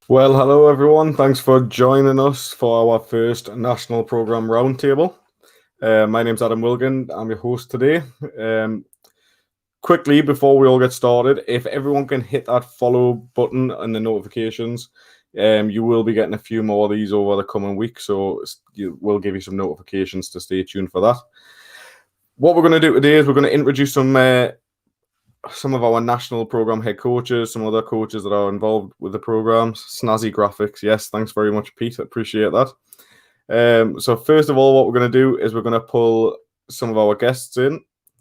Well, hello everyone. Thanks for joining us for our first National Programme Roundtable. My name's Adam Wilgan. I'm your host today. Quickly, before we all get started, if everyone can hit that follow button and the notifications, you will be getting a few more of these over the coming week, so we'll give you some notifications to stay tuned for that. What we're going to do today is we're going to introduce some of our national program head coaches, some other coaches that are involved with the programs. Snazzy graphics, yes, thanks very much, Pete. I appreciate that. So first of all, what we're going to do is we're going to pull some of our guests in.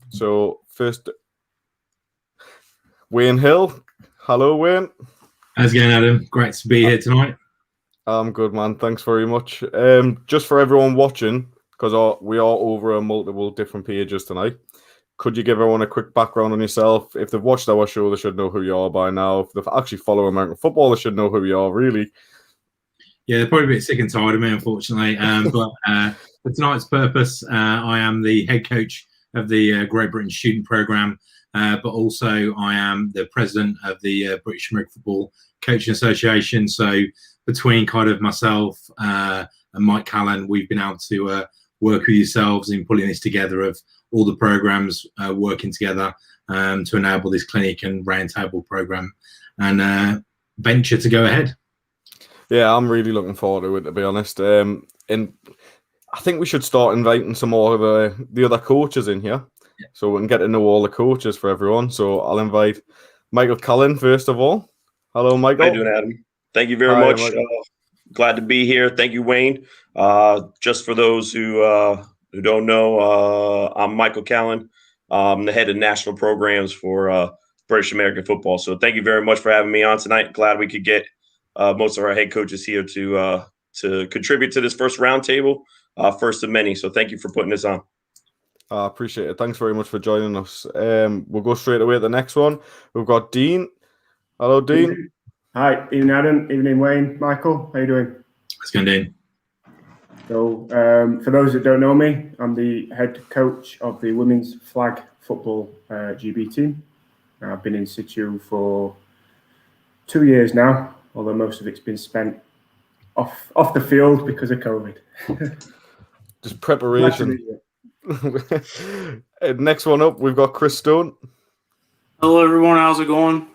So first, Wayne Hill. Hello, Wayne. How's it going, Adam? Great to be here tonight. I'm good, man. Thanks very much. Just for everyone watching, because we are over multiple different pages tonight, could you give everyone a quick background on yourself? If they've watched our show, they should know who you are by now. If they've actually followed American football, they should know who you are, really. Yeah, they're probably a bit sick and tired of me, unfortunately. But for tonight's purpose, I am the head coach of the Great Britain Student Programme, but also I am the president of the British American Football Coaching Association. So between kind of myself and Mike Callan, we've been able to work with yourselves in pulling this together of all the programs working together to enable this clinic and roundtable program and venture to go ahead. Yeah, I'm really looking forward to it, to be honest. And I think we should start inviting some more of the other coaches in here, so we can get to know all the coaches for everyone. So I'll invite Michael Cullen first of all. Hello, Michael. How you doing, Adam? Thank you very much. Glad to be here. Thank you, Wayne. Just for those who don't know, I'm Michael Callan. I'm the head of national programs for British American football. So thank you very much for having me on tonight. Glad we could get most of our head coaches here to contribute to this first roundtable, first of many. So thank you for putting this on. I appreciate it. Thanks very much for joining us. We'll go straight away to the next one. We've got Dean. Hello, Dean. Hi, evening, Adam. Evening, Wayne. Michael, how you doing? Let's go, Dean. So, for those that don't know me, I'm the head coach of the women's flag football GB team. I've been in situ for 2 years now, although most of it's been spent off the field because of COVID. Just preparation. Next one up, we've got Chris Stone. Hello, everyone. How's it going?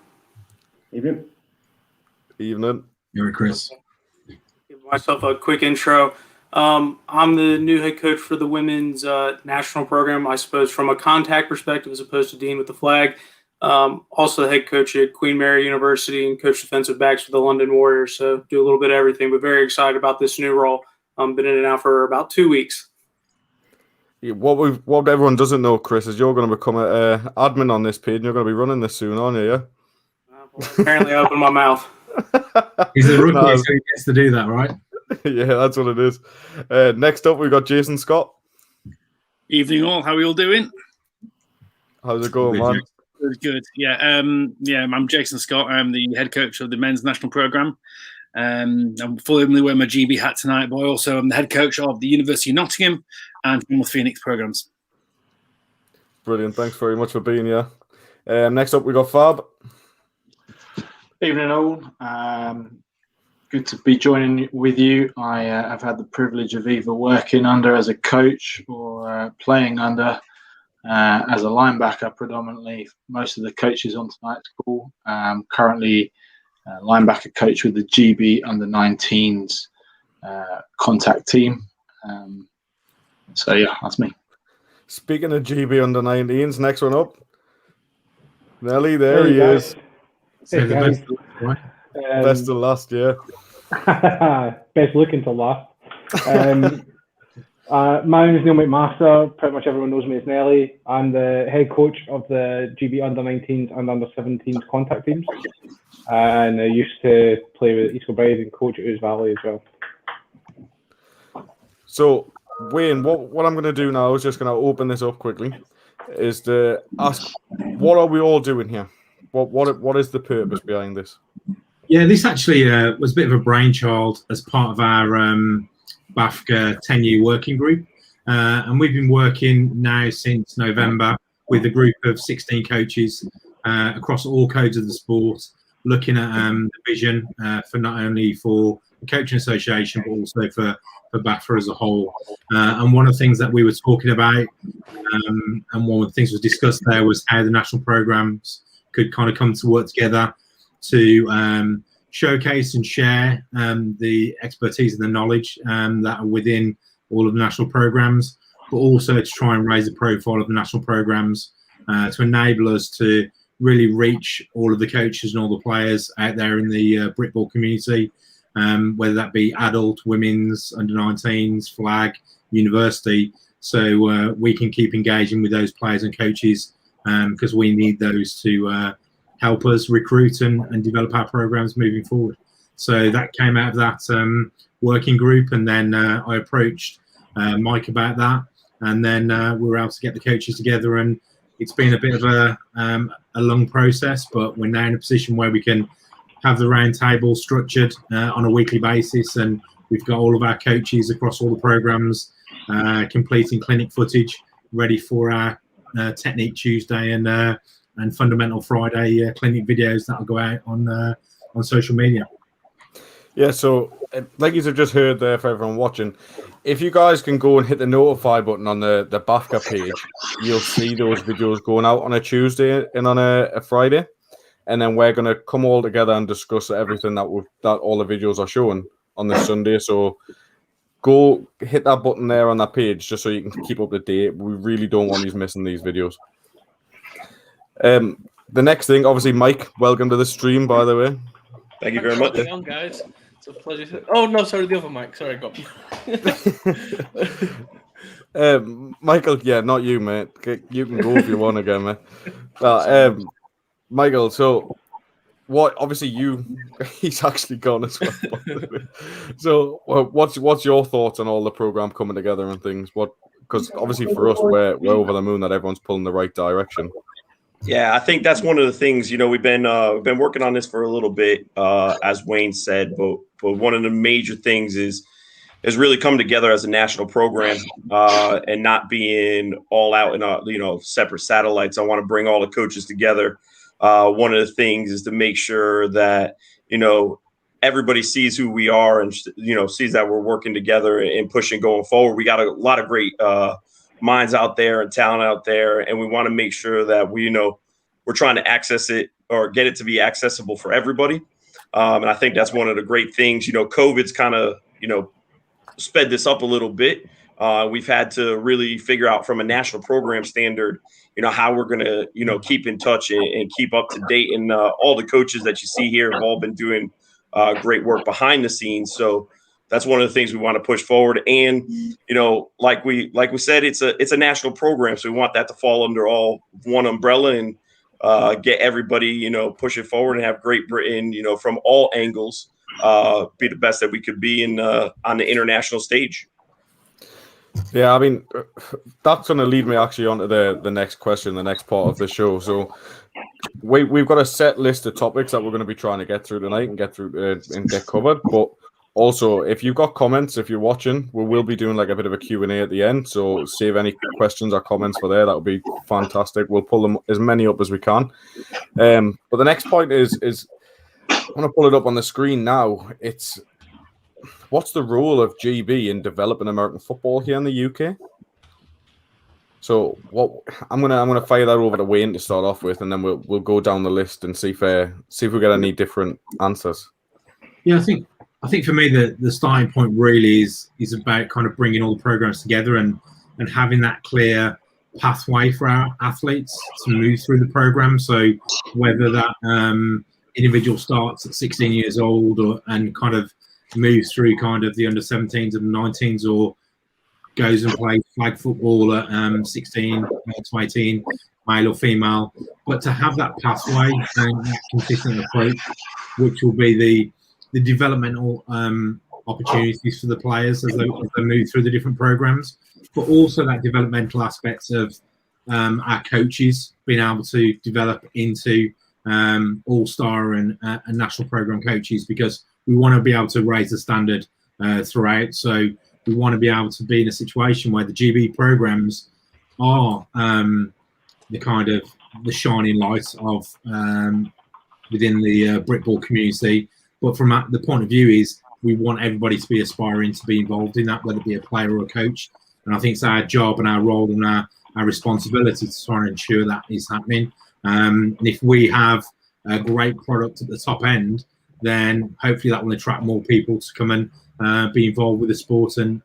Evening. Evening. You're Chris. Give myself a quick intro. I'm the new head coach for the women's national program, I suppose, from a contact perspective as opposed to Dean with the flag. Also the head coach at Queen Mary University and coach defensive backs for the London Warriors. So do a little bit of everything, but very excited about this new role. Been in it now for about 2 weeks. Yeah, what everyone doesn't know, Chris, is you're going to become an admin on this page and you're going to be running this soon, aren't you? Yeah? Apparently I opened my mouth. He's a rookie, so he gets to do that, right? Yeah, that's what it is. Next up, we've got Jason Scott. Evening all. How are you all doing? How's it going, man? Good. Yeah. I'm Jason Scott. I'm the head coach of the men's national program. I'm formally wearing my GB hat tonight, but I also am the head coach of the University of Nottingham and North Phoenix programs. Brilliant. Thanks very much for being here. Next up, we got Fab. Evening all. Good to be joining with you. I have had the privilege of either working under as a coach or playing under as a linebacker predominantly. Most of the coaches on tonight's call. Currently linebacker coach with the GB under-19s contact team. So yeah, that's me. Speaking of GB under-19s, next one up. Nelly, there he is. So the best, right? Best of last year. Best looking to last. My name is Neil McMaster. Pretty much everyone knows me as Nelly. I'm the head coach of the GB under-19s and under-17s contact teams. And I used to play with East Kilbride and coach at Ouse Valley as well. So, Wayne, what I'm going to do now is just going to open this up quickly, is to ask, what are we all doing here? What is the purpose behind this? Yeah, this actually was a bit of a brainchild as part of our BAFCA 10-year working group. And we've been working now since November with a group of 16 coaches across all codes of the sport, looking at the vision for not only for the coaching association but also for BAFA as a whole. And one of the things that we were talking about, and one of the things was discussed there, was how the national programs could kind of come to work together to showcase and share the expertise and the knowledge that are within all of the national programs, but also to try and raise the profile of the national programs to enable us to really reach all of the coaches and all the players out there in the BRITBALL community, whether that be adult, women's, under-19s, flag, university, so we can keep engaging with those players and coaches because we need those to help us recruit and develop our programs moving forward. So that came out of that working group, and then I approached Mike about that, and then we were able to get the coaches together, and it's been a bit of a long process, but we're now in a position where we can have the round table structured on a weekly basis, and we've got all of our coaches across all the programs completing clinic footage ready for our Technique Tuesday and Fundamental Friday clinic videos that'll go out on social media. Yeah, so like you have just heard there for everyone watching, if you guys can go and hit the notify button on the BAFCA page, you'll see those videos going out on a Tuesday and on a Friday. And then we're going to come all together and discuss everything that all the videos are showing on this Sunday. So go hit that button there on that page just so you can keep up to date. We really don't want you missing these videos. The next thing, obviously, Mike, welcome to the stream, by the way. Thank you very much. Hang on, guys. It's a pleasure. Oh, no, sorry, the other Mike. Sorry, I got Michael, yeah, not you, mate. You can go if you want again, mate. Michael, so what? Obviously, he's actually gone as well. So, what's your thoughts on all the program coming together and things? Because obviously for us, we're over the moon that everyone's pulling the right direction. Yeah, I think that's one of the things. We've been working on this for a little bit, as Wayne said, but one of the major things is really come together as a national program and not being all out in separate satellites. I want to bring all the coaches together. One of the things is to make sure that everybody sees who we are and sees that we're working together and pushing going forward. We got a lot of great minds out there and talent out there, and we want to make sure that we're trying to access it or get it to be accessible for everybody. And I think that's one of the great things. COVID's kind of sped this up a little bit. We've had to really figure out from a national program standard, how we're going to, keep in touch and keep up to date. And all the coaches that you see here have all been doing great work behind the scenes. So that's one of the things we want to push forward. And, like we said, it's a national program. So we want that to fall under all one umbrella and get everybody, pushing forward and have Great Britain, from all angles, be the best that we could be on the international stage. Yeah, I mean, that's going to lead me actually onto the next question, the next part of the show. So we've got a set list of topics that we're going to be trying to get through tonight and get through and get covered. But also, if you've got comments, if you're watching, we will be doing like a bit of a Q&A at the end. So save any questions or comments for there. That would be fantastic. We'll pull them as many up as we can. But the next point is I'm going to pull it up on the screen now. It's what's the role of GB in developing American football here in the UK? So I'm gonna fire that over to Wayne to start off with, and then we'll go down the list and see if we get any different answers. Yeah, I think for me the starting point really is about kind of bringing all the programs together and having that clear pathway for our athletes to move through the program. So whether that individual starts at 16 years old and kind of moves through kind of the under 17s and 19s, or goes and plays flag football at 16 to 18, male or female, but to have that pathway and that consistent approach, which will be the developmental opportunities for the players as they move through the different programs, but also that developmental aspects of our coaches being able to develop into all-star and national program coaches, because we want to be able to raise the standard throughout. So we want to be able to be in a situation where the GB programs are the kind of the shining light of within the BRITBALL community. But from the point of view is we want everybody to be aspiring to be involved in that, whether it be a player or a coach. And I think it's our job and our role and our responsibility to try and ensure that is happening. And if we have a great product at the top end, then hopefully that will attract more people to come and be involved with the sport and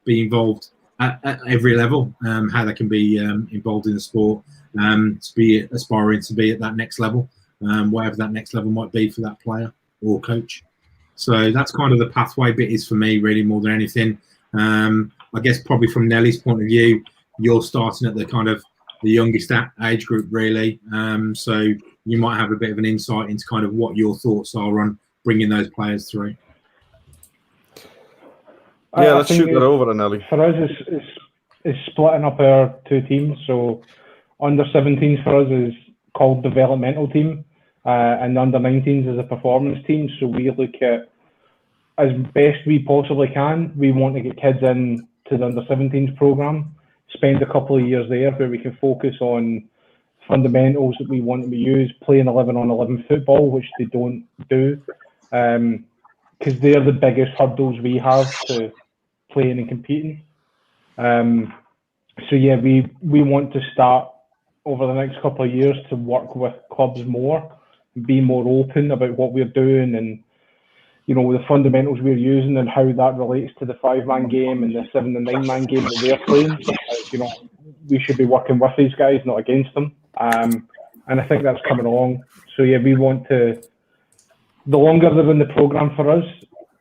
be involved at every level, how they can be involved in the sport, to be aspiring to be at that next level, whatever that next level might be for that player or coach. So that's kind of the pathway bit is for me, really, more than anything. I guess probably from Nellie's point of view, you're starting at the kind of the youngest age group, really. So you might have a bit of an insight into kind of what your thoughts are on bringing those players through. Yeah, let's shoot that over to Nelly. For us, it's splitting up our two teams. So under 17s for us is called developmental team, and under 19s is a performance team. So we look at, as best we possibly can, we want to get kids in to the under 17s program, spend a couple of years there where we can focus on fundamentals that we want to use, playing 11-on-11 football, which they don't do, because they're the biggest hurdles we have to playing and competing. So yeah, we want to start over the next couple of years to work with clubs more, be more open about what we're doing and, you know, the fundamentals we're using and how that relates to the 5-man game and the 7- and 9-man game that they're playing. You know, we should be working with these guys, not against them. And I think that's coming along. So yeah, we want to, the longer they're in the program for us,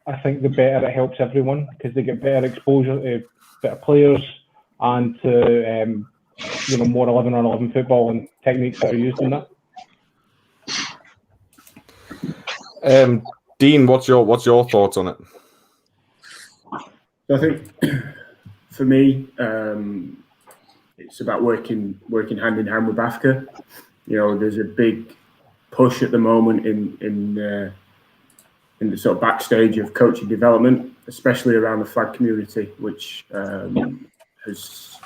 I think the better it helps everyone, because they get better exposure to better players and to you know, more 11-on-11 football and techniques that are used in that. Dean, what's your thoughts on it? So I think for me, it's about working hand in hand with BAFCA. You know, there's a big push at the moment in the sort of backstage of coaching development, especially around the flag community, which has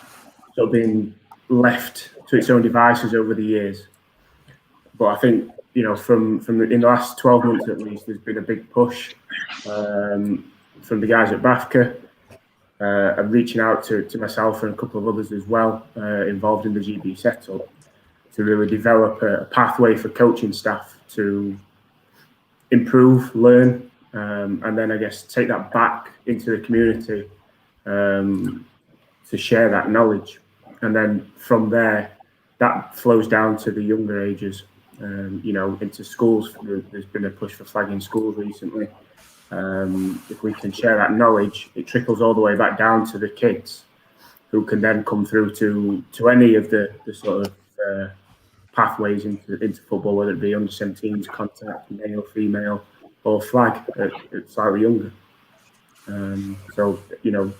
sort of been left to its own devices over the years. But I think, you know, from in the last 12 months at least, there's been a big push from the guys at BAFCA, and reaching out to myself and a couple of others as well, involved in the GB setup, to really develop a pathway for coaching staff to improve, learn, and then I guess take that back into the community, to share that knowledge. And then from there, that flows down to the younger ages, you know, into schools. There's been a push for flagging schools recently. If we can share that knowledge, it trickles all the way back down to the kids, who can then come through to any of the sort of pathways into football, whether it be under 17s, contact, male, female, or flag at slightly younger. So, you know,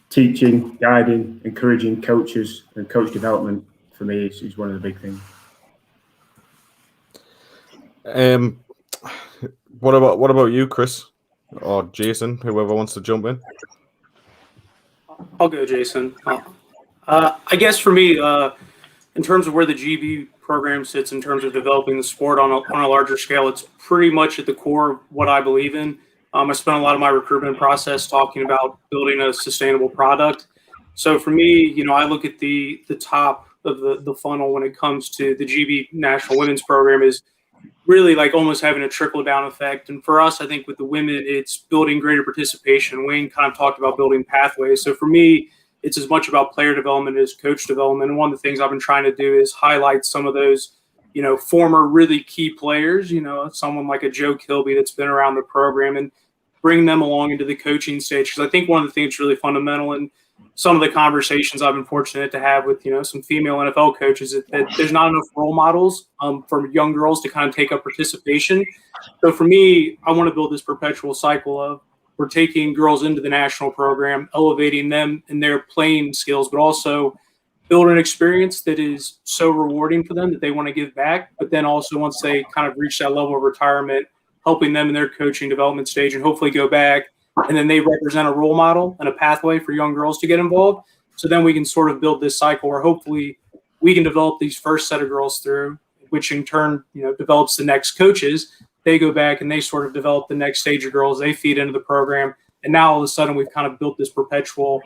teaching, guiding, encouraging coaches and coach development for me is one of the big things. What about you, Chris, or Jason, whoever wants to jump in? I'll go, Jason. I guess for me, in terms of where the GB program sits in terms of developing the sport on a larger scale, it's pretty much at the core of what I believe in. I spent a lot of my recruitment process talking about building a sustainable product. So for me, you know, I look at the top of the funnel when it comes to the GB National Women's Program is really like almost having a trickle down effect. And for us, I think with the women, it's building greater participation. Wayne kind of talked about building pathways. So for me, it's as much about player development as coach development. And one of the things I've been trying to do is highlight some of those, you know, former really key players, you know, someone like a Joe Kilby that's been around the program, and bring them along into the coaching stage. Because I think one of the things that's really fundamental in some of the conversations I've been fortunate to have with, you know, some female NFL coaches, is that there's not enough role models for young girls to kind of take up participation. So for me, I want to build this perpetual cycle of, we're taking girls into the national program, elevating them in their playing skills, but also build an experience that is so rewarding for them that they want to give back. But then also, once they kind of reach that level of retirement, helping them in their coaching development stage and hopefully go back, and then they represent a role model and a pathway for young girls to get involved. So then we can sort of build this cycle where hopefully we can develop these first set of girls through, which in turn, develops the next coaches. They go back and they sort of develop the next stage of girls. They feed into the program. And now all of a sudden we've kind of built this perpetual,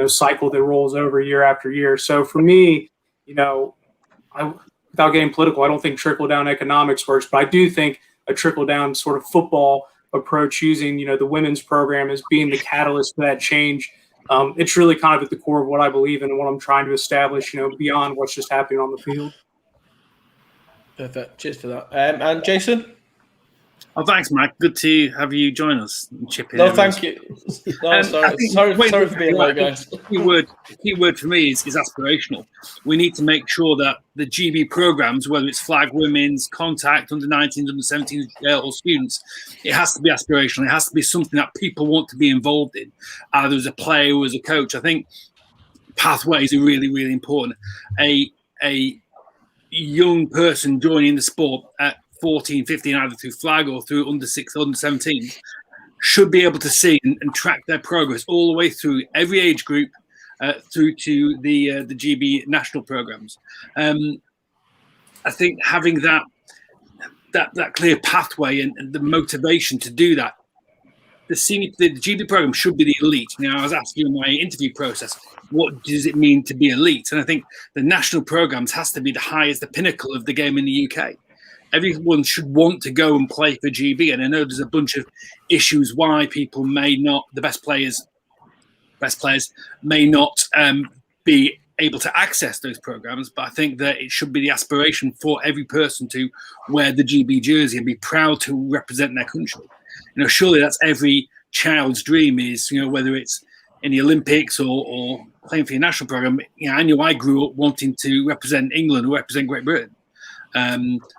cycle that rolls over year after year. So for me, without getting political, I don't think trickle-down economics works, but I do think a trickle-down sort of football approach using, the women's program as being the catalyst for that change. It's really kind of at the core of what I believe in and what I'm trying to establish, beyond what's just happening on the field. Perfect. Cheers for that. And Jason? Oh, thanks, Mike. Good to have you join us and chip in. No, thank you. No, sorry for being late, guys. The key word for me is aspirational. We need to make sure that the GB programs, whether it's flag, women's, contact, under 19s, under 17s, or students, it has to be aspirational. It has to be something that people want to be involved in, either as a player or as a coach. I think pathways are really, really important. A young person joining the sport at 14, 15, either through flag or through under 6, under 17, should be able to see and track their progress all the way through every age group, through to the GB national programs. I think having that clear pathway and the motivation to do that, the GB program should be the elite. Now, I was asking in my interview process, what does it mean to be elite? And I think the national programs has to be the highest, the pinnacle of the game in the UK. Everyone should want to go and play for GB. And I know there's a bunch of issues why people may not, the best players may not be able to access those programs. But I think that it should be the aspiration for every person to wear the GB jersey and be proud to represent their country. Surely that's every child's dream is, whether it's in the Olympics or playing for your national program. I knew I grew up wanting to represent England or represent Great Britain.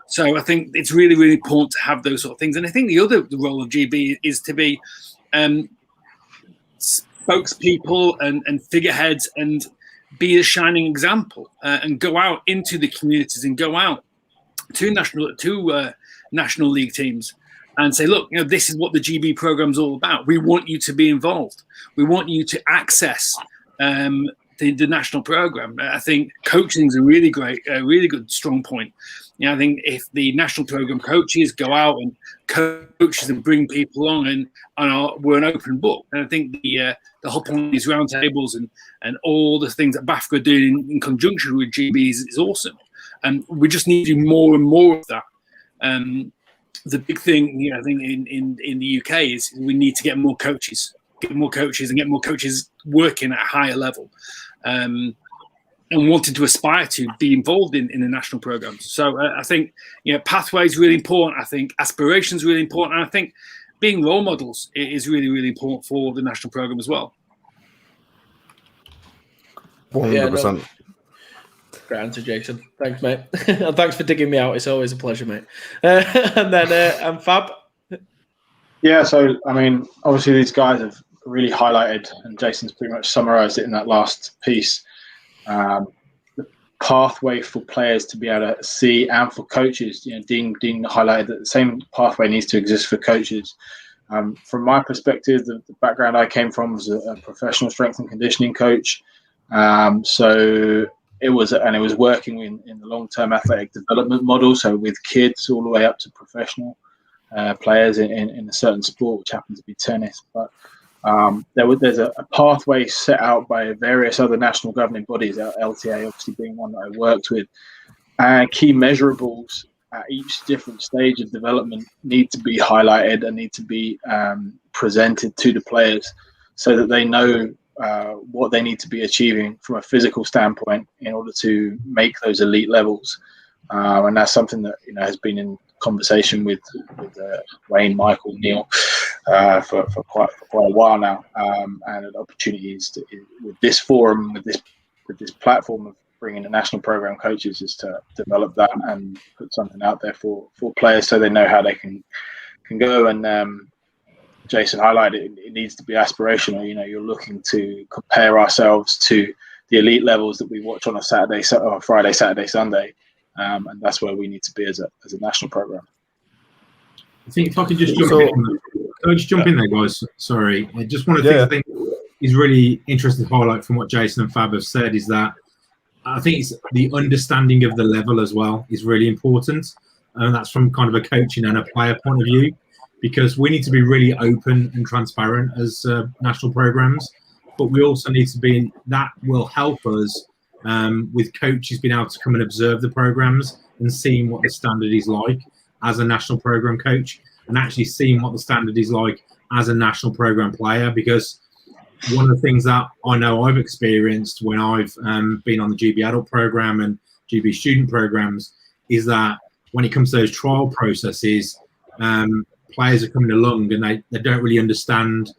So I think it's really, really important to have those sort of things. And I think the role of GB is to be spokespeople and figureheads and be a shining example and go out into the communities and go out to national league teams and say, look, this is what the GB program is all about. We want you to be involved. We want you to access the national program. I think coaching is a really good, strong point. I think if the national program coaches go out and coaches and bring people on and we're an open book, and I think the whole point of these roundtables and all the things that BAFCA are doing in conjunction with GB is awesome. And we just need to do more and more of that. The big thing, I think in the UK is we need to get more coaches and get more coaches working at a higher level. And wanting to aspire to be involved in the national programs. So I think pathway is really important. I think aspiration is really important. And I think being role models is really, really important for the national program as well. 100%. Great answer, Jason. Thanks, mate. And thanks for digging me out. It's always a pleasure, mate. And then Fab. Yeah, so, obviously these guys have really highlighted, and Jason's pretty much summarised it in that last piece, the pathway for players to be able to see and for coaches. Dean highlighted that the same pathway needs to exist for coaches. From my perspective, the background I came from was a professional strength and conditioning coach. So it was working in the long-term athletic development model, so with kids all the way up to professional players in a certain sport, which happens to be tennis. But there's a pathway set out by various other national governing bodies, LTA obviously being one that I worked with, and key measurables at each different stage of development need to be highlighted and need to be presented to the players so that they know what they need to be achieving from a physical standpoint in order to make those elite levels. And that's something that has been in conversation with Wayne, Michael, Neil for quite a while now, and an opportunity is with this forum, with this platform of bringing the national program coaches, is to develop that and put something out there for players so they know how they can go. And Jason highlighted it needs to be aspirational. You're looking to compare ourselves to the elite levels that we watch on a Friday, Saturday, Sunday. And that's where we need to be as a national program. I think if I could just jump in there, guys. Sorry, just one of the things I think is really interesting to highlight from what Jason and Fab have said is that I think it's the understanding of the level as well is really important. And that's from kind of a coaching and a player point of view, because we need to be really open and transparent as national programs. But we also need to be, that will help us with coaches being able to come and observe the programs and seeing what the standard is like as a national program coach, and actually seeing what the standard is like as a national program player. Because one of the things that I know I've experienced when I've been on the GB adult program and GB student programs is that when it comes to those trial processes, players are coming along and they don't really understand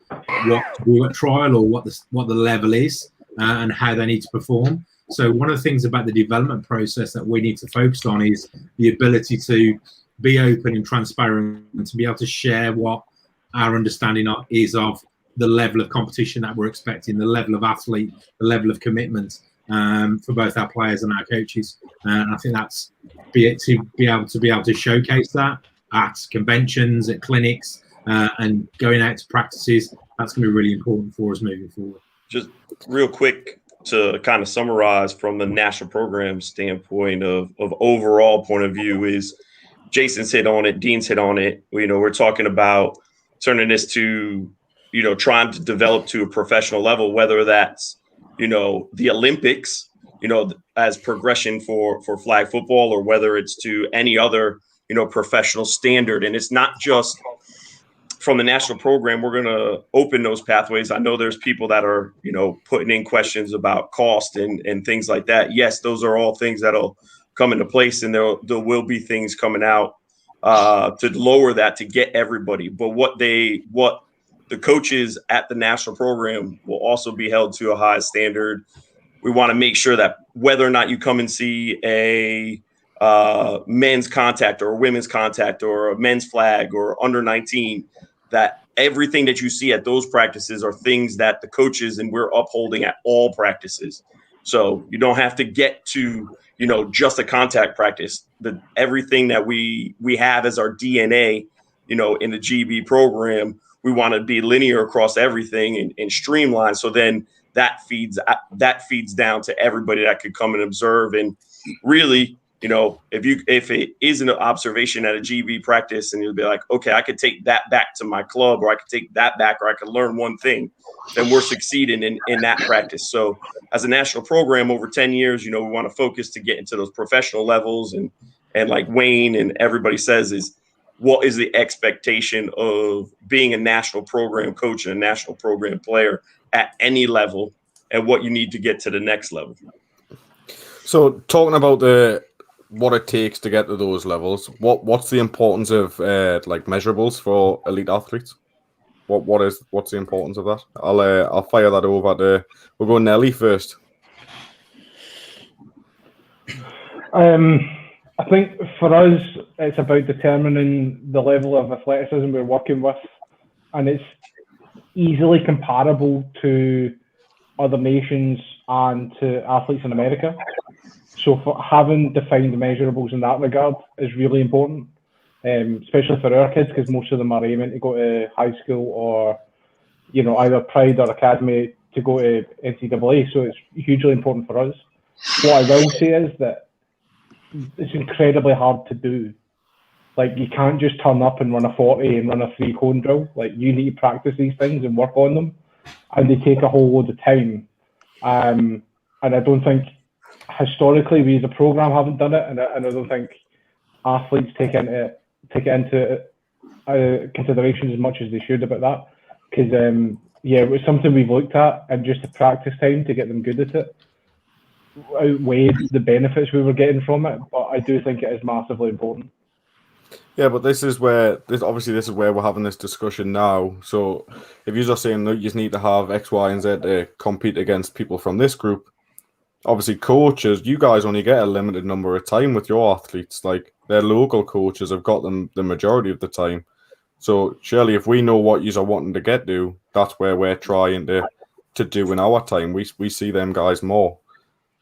what to do at trial or what the level is and how they need to perform. So one of the things about the development process that we need to focus on is the ability to be open and transparent and to be able to share what our understanding is of the level of competition that we're expecting, the level of athlete, the level of commitment for both our players and our coaches. And I think that's to be able to showcase that at conventions, at clinics, and going out to practices. That's going to be really important for us moving forward. Just real quick to kind of summarize from the national program standpoint of overall point of view is Jason's hit on it, Dean's hit on it. We're talking about turning this to, trying to develop to a professional level, whether that's, the Olympics, as progression for flag football, or whether it's to any other, professional standard. And it's not just from the national program. We're going to open those pathways. I know there's people that are, putting in questions about cost and things like that. Yes, those are all things that'll come into place, and there will be things coming out to lower that to get everybody. But what the coaches at the national program will also be held to a high standard. We want to make sure that whether or not you come and see a men's contact or a women's contact or a men's flag or under 19, that everything that you see at those practices are things that the coaches and we're upholding at all practices. So you don't have to get to, just a contact practice. Everything that we have as our DNA, in the GB program, we want to be linear across everything and streamlined. So then that feeds down to everybody that could come and observe. And really, if it is an observation at a GB practice and you'll be like, okay, I could take that back to my club, or I could take that back, or I could learn one thing, then we're succeeding in that practice. So as a national program over 10 years, we want to focus to get into those professional levels. And like Wayne and everybody says is, what is the expectation of being a national program coach and a national program player at any level, and what you need to get to the next level. So talking about what it takes to get to those levels, what's the importance of measurables for elite athletes? What's the importance of that? I'll fire that over to, we'll go Nelly first. I think for us, it's about determining the level of athleticism we're working with, and it's easily comparable to other nations and to athletes in America. So for having defined measurables in that regard is really important, especially for our kids, because most of them are aiming to go to high school or, either Pride or Academy to go to NCAA. So it's hugely important for us. What I will say is that it's incredibly hard to do. Like, you can't just turn up and run a 40 and run a 3 cone drill. Like, you need to practice these things and work on them, and they take a whole load of time. And I don't think historically we as a program haven't done it, and I don't think athletes take it into consideration as much as they should about that. Because it was something we've looked at, and just the practice time to get them good at it outweighed the benefits we were getting from it. But I do think it is massively important. Yeah, but this is where we're having this discussion now. So if you're just saying that you just need to have X, Y, and Z to compete against people from this group, obviously coaches, you guys only get a limited number of time with your athletes. Like, their local coaches have got them the majority of the time. So surely if we know what you are wanting to get to, that's where we're trying to do in our time. We see them guys more.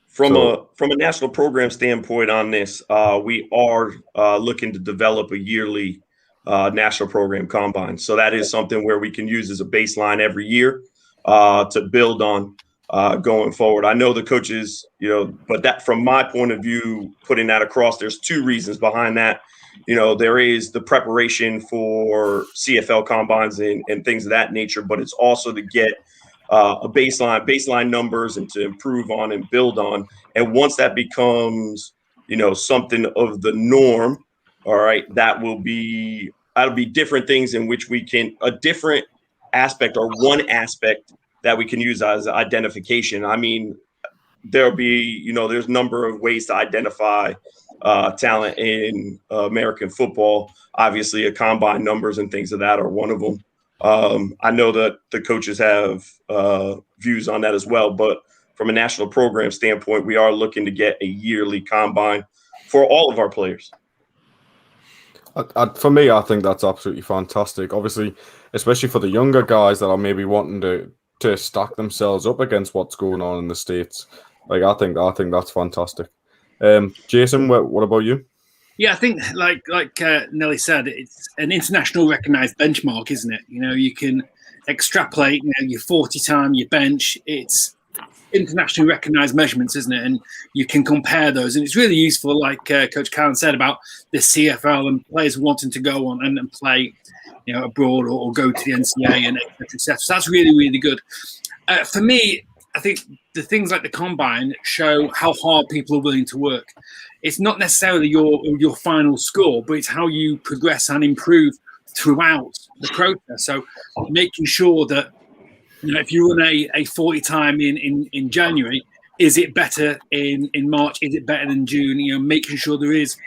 From a national program standpoint on this, we are looking to develop a yearly national program combine. So that is something where we can use as a baseline every year to build on. going forward. I know the coaches, but that from my point of view, putting that across, there's two reasons behind that. There is the preparation for CFL combines and things of that nature, but it's also to get a baseline numbers and to improve on and build on. And once that becomes, something of the norm, all right, that'll be different things in which we can, a different aspect or one aspect that we can use as identification. I mean, there'll be, there's a number of ways to identify talent in American football. Obviously, combine numbers and things of that are one of them. I know that the coaches have views on that as well, but from a national program standpoint, we are looking to get a yearly combine for all of our players. For me, I think that's absolutely fantastic. Obviously, especially for the younger guys that are maybe wanting to stack themselves up against what's going on in the States. Like, I think that's fantastic. Jason, what about you? Yeah, I think like Nelly said, it's an international recognized benchmark, isn't it? You can extrapolate your 40 time, your bench. It's internationally recognized measurements, isn't it? And you can compare those, and it's really useful, like Coach Callan said about the CFL and players wanting to go on and play, abroad or go to the NCAA and etc. So that's really, really good. For me, I think the things like the combine show how hard people are willing to work. It's not necessarily your final score, but it's how you progress and improve throughout the process. So making sure that, if you run a 40 time in January, is it better in March? Is it better than June? Making sure there is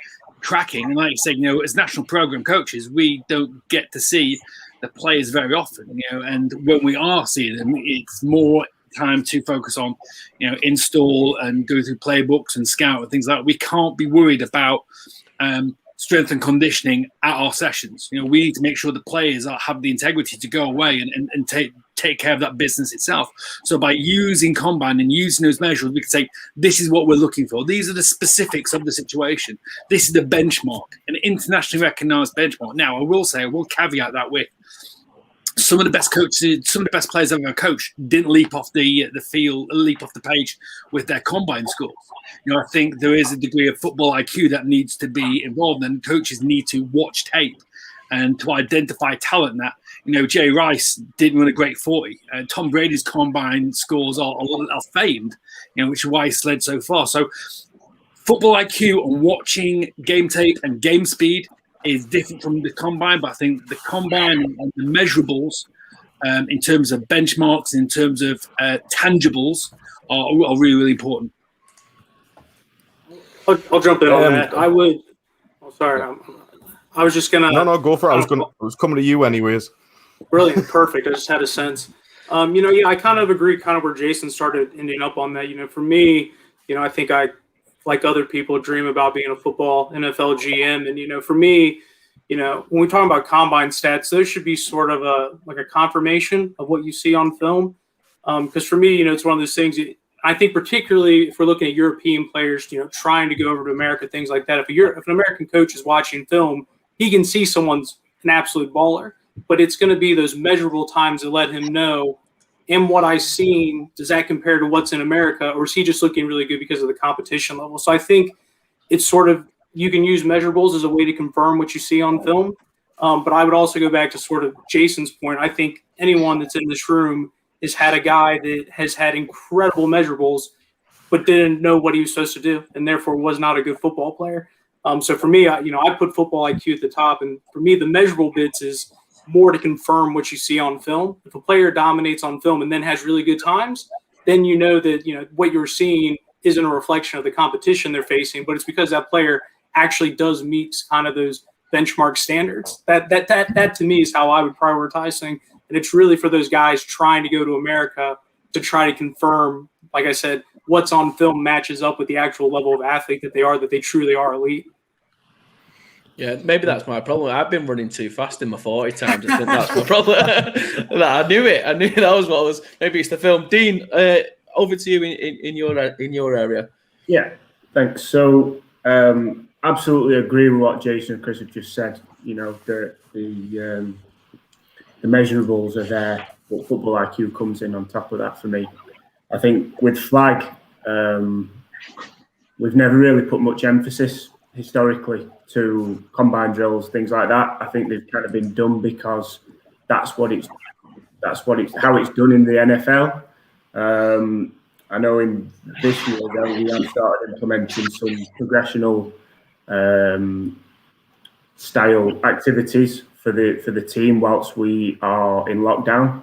tracking. And like you said, as national program coaches, we don't get to see the players very often, and when we are seeing them, it's more time to focus on, install and go through playbooks and scout and things like that. We can't be worried about strength and conditioning at our sessions. We need to make sure the players have the integrity to go away and take care of that business itself. So by using combine and using those measures, we can say, this is what we're looking for. These are the specifics of the situation. This is the benchmark, an internationally recognized benchmark. Now, I will caveat that with some of the best coaches, some of the best players I've ever coached didn't leap off the field, leap off the page with their combine scores. I think there is a degree of football IQ that needs to be involved, and coaches need to watch tape and to identify talent that, Jay Rice didn't run a great 40. Tom Brady's combine scores are famed, which is why he slid so far. So football IQ and watching game tape and game speed is different from the combine, but I think the combine and the measurables in terms of benchmarks, in terms of tangibles are really, really important. I'll jump in on that. I would. Oh, sorry. I was just gonna. No, go for it. I was coming to you anyways. Brilliant, perfect. I just had a sense. I kind of agree, kind of where Jason started ending up on that. For me, I think I, like other people, dream about being a football NFL GM, and for me, when we talk about combine stats, those should be sort of a confirmation of what you see on film. Because for me, it's one of those things. I think particularly if we're looking at European players, trying to go over to America, things like that. If an American coach is watching film, he can see someone's an absolute baller, but it's going to be those measurable times that let him know, in what I've seen, does that compare to what's in America, or is he just looking really good because of the competition level? So I think it's sort of, you can use measurables as a way to confirm what you see on film. But I would also go back to sort of Jason's point. I think anyone that's in this room has had a guy that has had incredible measurables, but didn't know what he was supposed to do, and therefore was not a good football player. So for me, I put football IQ at the top, and for me, the measurable bits is more to confirm what you see on film. If a player dominates on film and then has really good times, then that what you're seeing isn't a reflection of the competition they're facing, but it's because that player actually does meet kind of those benchmark standards. That to me is how I would prioritize things. And it's really for those guys trying to go to America to try to confirm, like I said, what's on film matches up with the actual level of athlete that they truly are elite. Yeah, maybe that's my problem. I've been running too fast in my 40 times. I think that's my problem. I knew it. I knew that was what was. Maybe it's the film. Dean, over to you in your area. Yeah, thanks. So absolutely agree with what Jason and Chris have just said. The measurables are there, but football IQ comes in on top of that for me. I think with flag, we've never really put much emphasis historically to combine drills, things like that. I think they've kind of been done because that's how it's done in the NFL. I know in this year though, we have started implementing some progressional style activities for the team whilst we are in lockdown.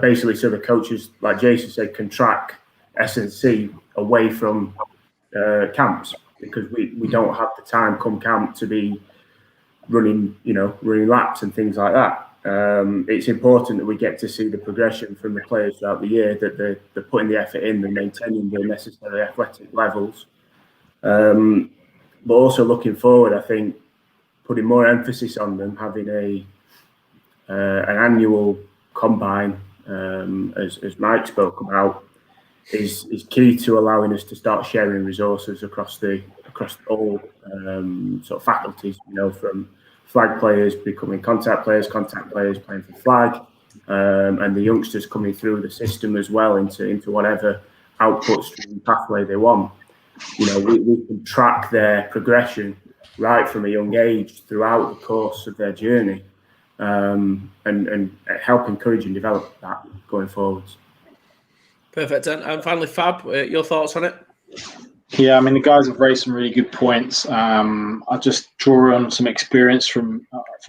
Basically, so the coaches, like Jason said, can track S&C away from camps, because we don't have the time come camp to be running laps and things like that. It's important that we get to see the progression from the players throughout the year, that they're putting the effort in, they're maintaining the necessary athletic levels. But also looking forward, I think putting more emphasis on them having an annual combine, as Mike spoke about, is key to allowing us to start sharing resources across all sort of faculties. From flag players becoming contact players playing for flag, and the youngsters coming through the system as well into whatever output stream pathway they want. We can track their progression right from a young age throughout the course of their journey, and help encourage and develop that going forwards. Perfect. And finally, Fab, your thoughts on it? Yeah, I mean, the guys have raised some really good points. I'll just draw on some experience from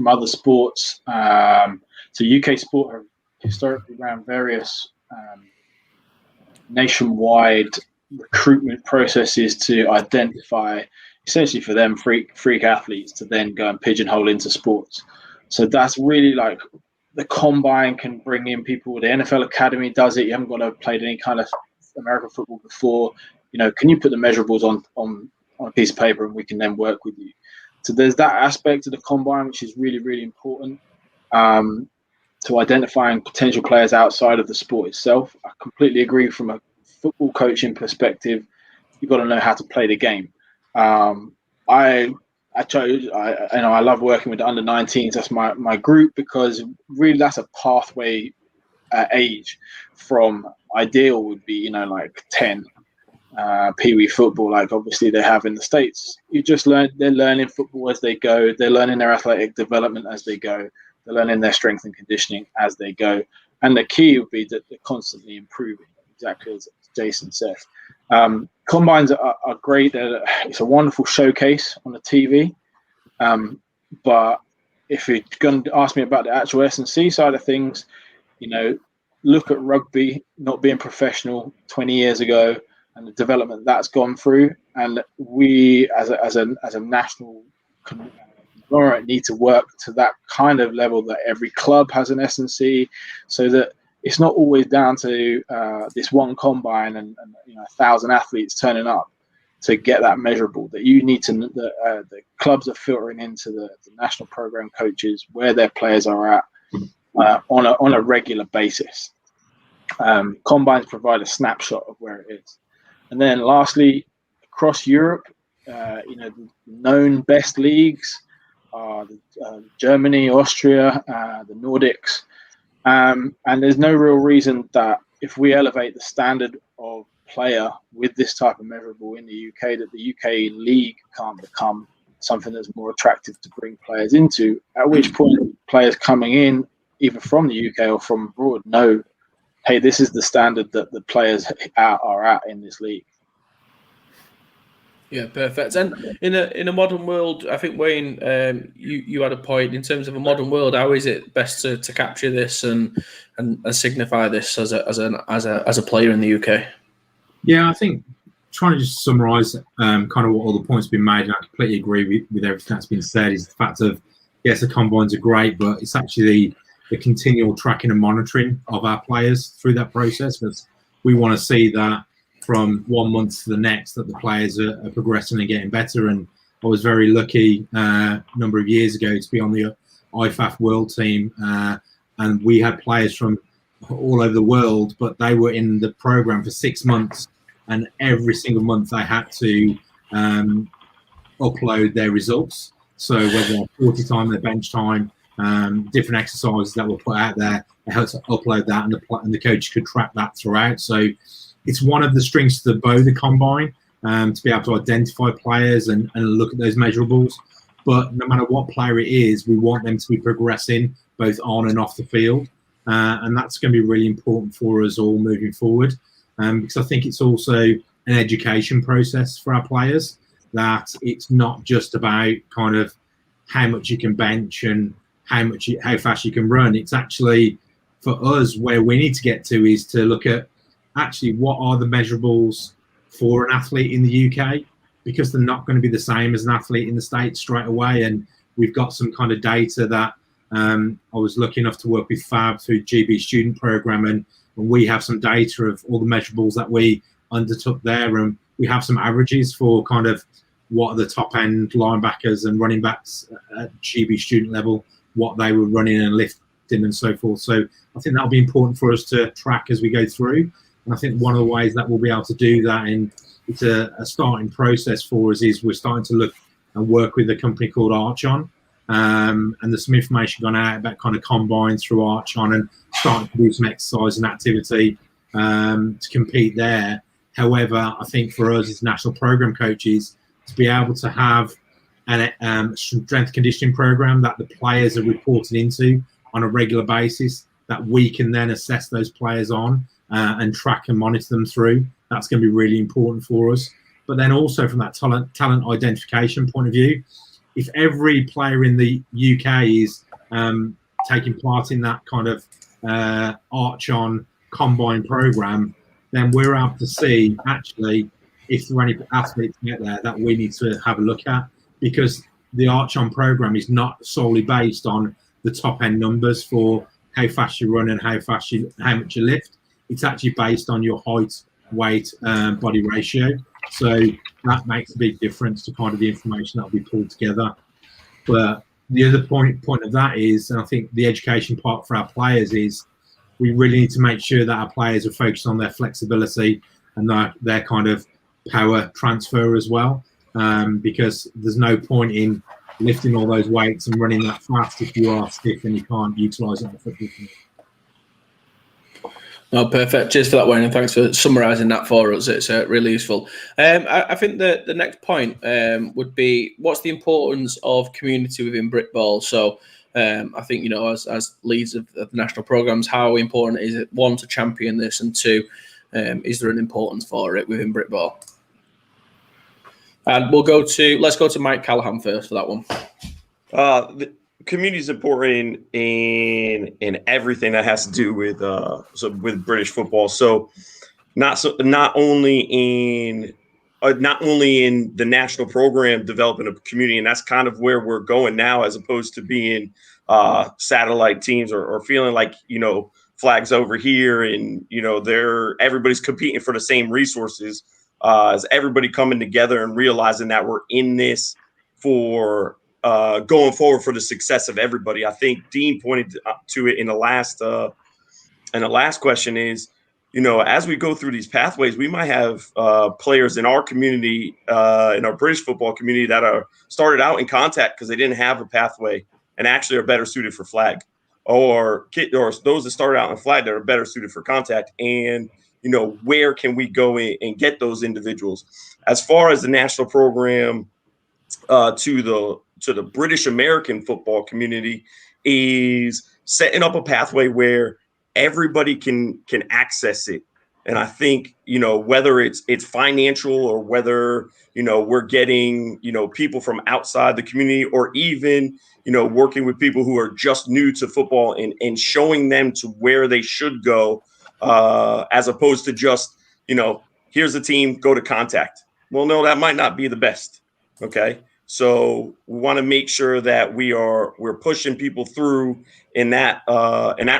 other sports. So UK sport have historically ran various nationwide recruitment processes to identify, essentially for them, freak athletes to then go and pigeonhole into sports. So that's really like the combine can bring in people. The NFL Academy does it. You haven't got to have played any kind of American football before. Can you put the measurables on a piece of paper and we can then work with you? So there's that aspect of the combine, which is really, really important to identifying potential players outside of the sport itself. I completely agree from a football coaching perspective. You've got to know how to play the game. I love working with the under-19s. That's my group, because really that's a pathway age from ideal would be, like 10. Pee-wee football, like obviously they have in the States. They're learning football as they go. They're learning their athletic development as they go. They're learning their strength and conditioning as they go. And the key would be that they're constantly improving, exactly as Jason said. Combines are great. It's a wonderful showcase on the TV. But if you're going to ask me about the actual S&C side of things, look at rugby not being professional 20 years ago and the development that's gone through. And we, as a national conglomerate, need to work to that kind of level that every club has an S&C, so that it's not always down to this one combine and 1,000 athletes turning up to get that measurable. That you need to, the clubs are filtering into the national program coaches where their players are at on a regular basis. Combines provide a snapshot of where it is. And then lastly, across Europe, the known best leagues are Germany, Austria, the Nordics. And there's no real reason that if we elevate the standard of player with this type of measurable in the UK, that the UK league can't become something that's more attractive to bring players into, at which point players coming in, either from the UK or from abroad, know, hey, this is the standard that the players are at in this league. Yeah, perfect. And in a modern world, I think, Wayne, you had a point in terms of a modern world. How is it best to capture this and signify this as a player in the UK? Yeah, I think trying to just summarise kind of what all the points have been made, and I completely agree with everything that's been said, is the fact of, yes, the combines are great, but it's actually the continual tracking and monitoring of our players through that process, because we want to see that from 1 month to the next, that the players are progressing and getting better. And I was very lucky a number of years ago to be on the IFAF World team, and we had players from all over the world, but they were in the program for 6 months, and every single month they had to upload their results. So whether 40 time, their bench time, different exercises that were put out there, it helps to upload that, and the coach could track that throughout. So it's one of the strings to the bow, the combine, to be able to identify players and look at those measurables. But no matter what player it is, we want them to be progressing both on and off the field. And that's going to be really important for us all moving forward. Because I think it's also an education process for our players, that it's not just about kind of how much you can bench and how fast you can run. It's actually, for us, where we need to get to is to look at actually what are the measurables for an athlete in the UK, because they're not going to be the same as an athlete in the States straight away. And we've got some kind of data that I was lucky enough to work with Fab through GB student program, and we have some data of all the measurables that we undertook there, and we have some averages for kind of what are the top end linebackers and running backs at GB student level, what they were running and lifting and so forth. So I think that'll be important for us to track as we go through. And I think one of the ways that we'll be able to do that, and it's a starting process for us, is we're starting to look and work with a company called Archon. And there's some information gone out about kind of combines through Archon and starting to do some exercise and activity to compete there. However, I think for us as national program coaches, to be able to have a strength conditioning program that the players are reporting into on a regular basis, that we can then assess those players on and track and monitor them through, that's going to be really important for us. But then also from that talent identification point of view, if every player in the UK is taking part in that kind of Archon combine program, then we're able to see actually if there are any athletes out there that we need to have a look at, because the Archon program is not solely based on the top end numbers for how fast you run and how much you lift. It's actually based on your height, weight, body ratio. So that makes a big difference to kind of the information that will be pulled together. But the other point of that is, and I think the education part for our players is, we really need to make sure that our players are focused on their flexibility and their kind of power transfer as well, because there's no point in lifting all those weights and running that fast if you are stiff and you can't utilise it on the football field. No, perfect. Cheers for that, Wayne, and thanks for summarising that for us. It's really useful. I think the next point would be, what's the importance of community within BRITBALL? So I think, as leads of the national programmes, how important is it, one, to champion this, and two, is there an importance for it within BRITBALL? And let's go to Mike Callahan first for that one. The community is important in everything that has to do with with British football. So not only in the national program developing a community, and that's kind of where we're going now, as opposed to being satellite teams or feeling like flags over here and everybody's competing for the same resources. As everybody coming together and realizing that we're in this for going forward for the success of everybody. I think Dean pointed to it in the last question is, as we go through these pathways, we might have players in our community, in our British football community, that are started out in contact because they didn't have a pathway and actually are better suited for flag, or those that started out in flag that are better suited for contact. And where can we go in and get those individuals? As far as the national program to the British American football community, is setting up a pathway where everybody can access it. And I think, whether it's financial, or whether, we're getting, people from outside the community, or even, working with people who are just new to football and showing them to where they should go, as opposed to just, here's a team, go to contact. Well, no, that might not be the best. Okay. So we want to make sure that we're pushing people through in that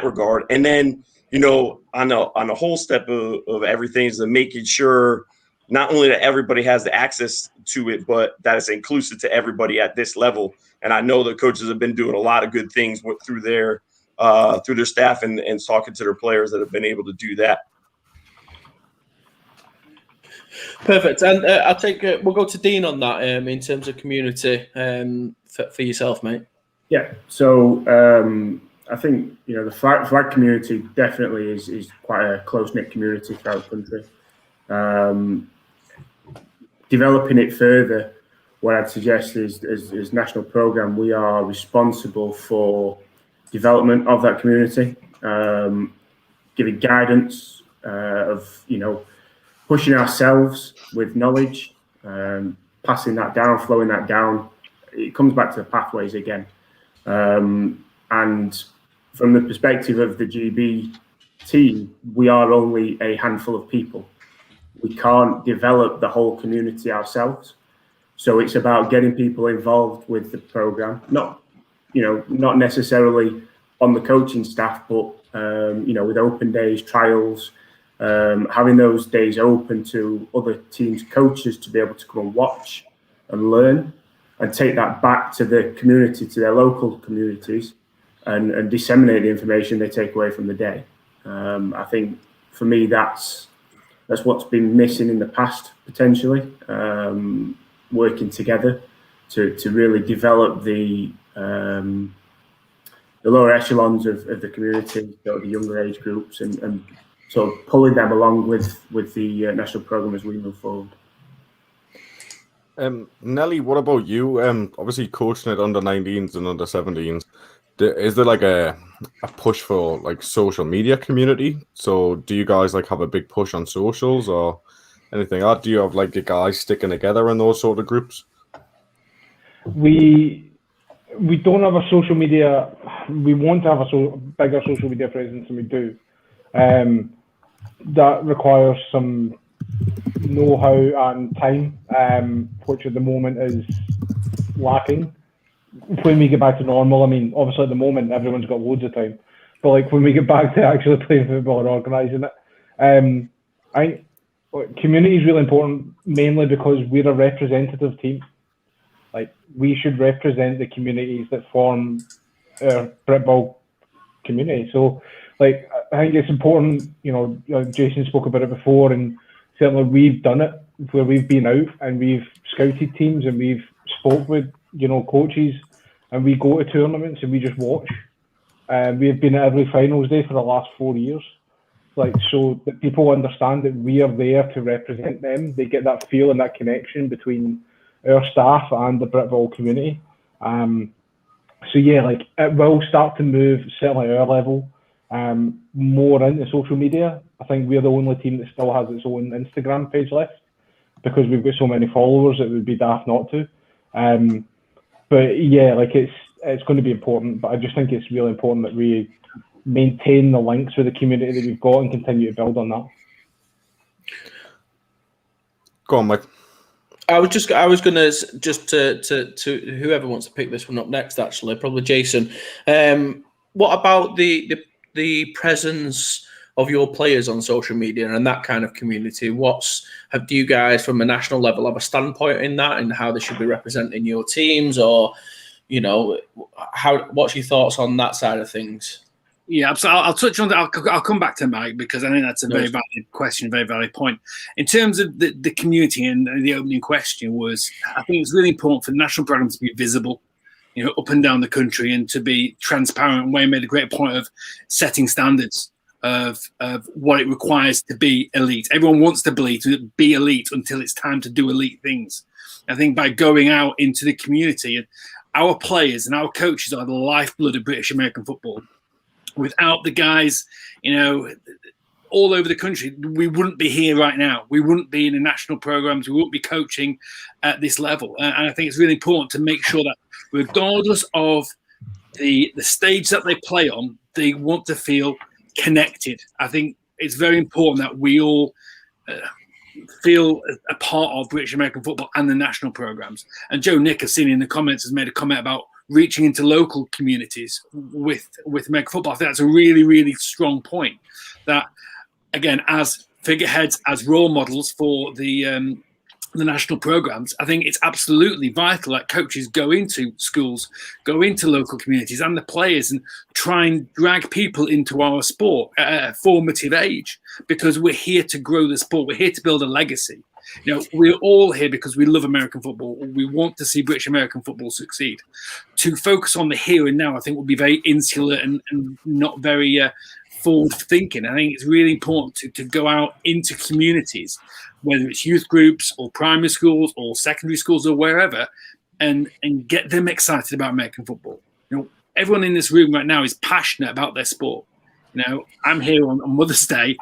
regard. And then, on the whole step of everything is making sure not only that everybody has the access to it, but that it's inclusive to everybody at this level. And I know the coaches have been doing a lot of good things through their staff and talking to their players that have been able to do that. Perfect. And I'll take we'll go to Dean on that in terms of community for yourself, mate. Yeah. So I think the flag community definitely is quite a close-knit community throughout the country. Developing it further, what I'd suggest is national programme, we are responsible for development of that community, giving guidance of pushing ourselves with knowledge, passing that down, flowing that down. It comes back to the pathways again. And from the perspective of the GB team, we are only a handful of people. We can't develop the whole community ourselves. So it's about getting people involved with the programme, not necessarily on the coaching staff, but with open days, trials, having those days open to other teams' coaches to be able to come and watch and learn and take that back to the community, to their local communities, and disseminate the information they take away from the day. I think for me, that's what's been missing in the past, potentially, working together to really develop the lower echelons of the community, the younger age groups, and sort of pulling them along with the national programme as we move forward. Nelly, what about you? Obviously coaching at under 19s and under 17s. Is there like a push for like social media community? So do you guys like have a big push on socials or anything? Or do you have like the guys sticking together in those sort of groups? We don't have a social media. We want to have a bigger social media presence than we do. That requires some know-how and time, which at the moment is lacking. When we get back to normal, I mean, obviously at the moment everyone's got loads of time, but like when we get back to actually playing football and organising it, I think community is really important, mainly because we're a representative team. Like we should represent the communities that form our BRITBALL community. So, like I think it's important. Jason spoke about it before, and certainly we've done it where we've been out and we've scouted teams and we've spoke with coaches, and we go to tournaments and we just watch. We've been at every finals day for the last 4 years, so that people understand that we are there to represent them. They get that feel and that connection between our staff and the BRITBALL community. So yeah, like it will start to move, certainly at our level, more into social media. I think we're the only team that still has its own Instagram page left because we've got so many followers. It would be daft not to. But yeah, like it's going to be important. But I just think it's really important that we maintain the links with the community that we've got and continue to build on that. Go on, Mike. I was gonna just to whoever wants to pick this one up next, actually, probably Jason. What about the presence of your players on social media and that kind of community? Do you guys from a national level have a standpoint in that and how they should be representing your teams, or what's your thoughts on that side of things? Yeah, so I'll touch on that. I'll come back to Mike because I think that's a very valid question, very valid point. In terms of the community, and the opening question was, I think it's really important for the national programme to be visible, up and down the country, and to be transparent. Wayne made a great point of setting standards of what it requires to be elite. Everyone wants to be elite until it's time to do elite things. I think by going out into the community, our players and our coaches are the lifeblood of British American football. Without the guys, all over the country, we wouldn't be here right now. We wouldn't be in the national programs. We wouldn't be coaching at this level. And I think it's really important to make sure that regardless of the stage that they play on, they want to feel connected. I think it's very important that we all feel a part of British American football and the national programs. And Joe Nick, has seen in the comments, has made a comment about reaching into local communities with American football. I think that's a really, really strong point. That, again, as figureheads, as role models for the national programs, I think it's absolutely vital that coaches go into schools, go into local communities and the players, and try and drag people into our sport at a formative age, because we're here to grow the sport. We're here to build a legacy. We're all here because we love American football. We want to see British American football succeed. To focus on the here and now, I think, would be very insular and not very forward thinking. I think it's really important to go out into communities, whether it's youth groups or primary schools or secondary schools or wherever, and get them excited about American football. Everyone in this room right now is passionate about their sport. I'm here on Mother's Day,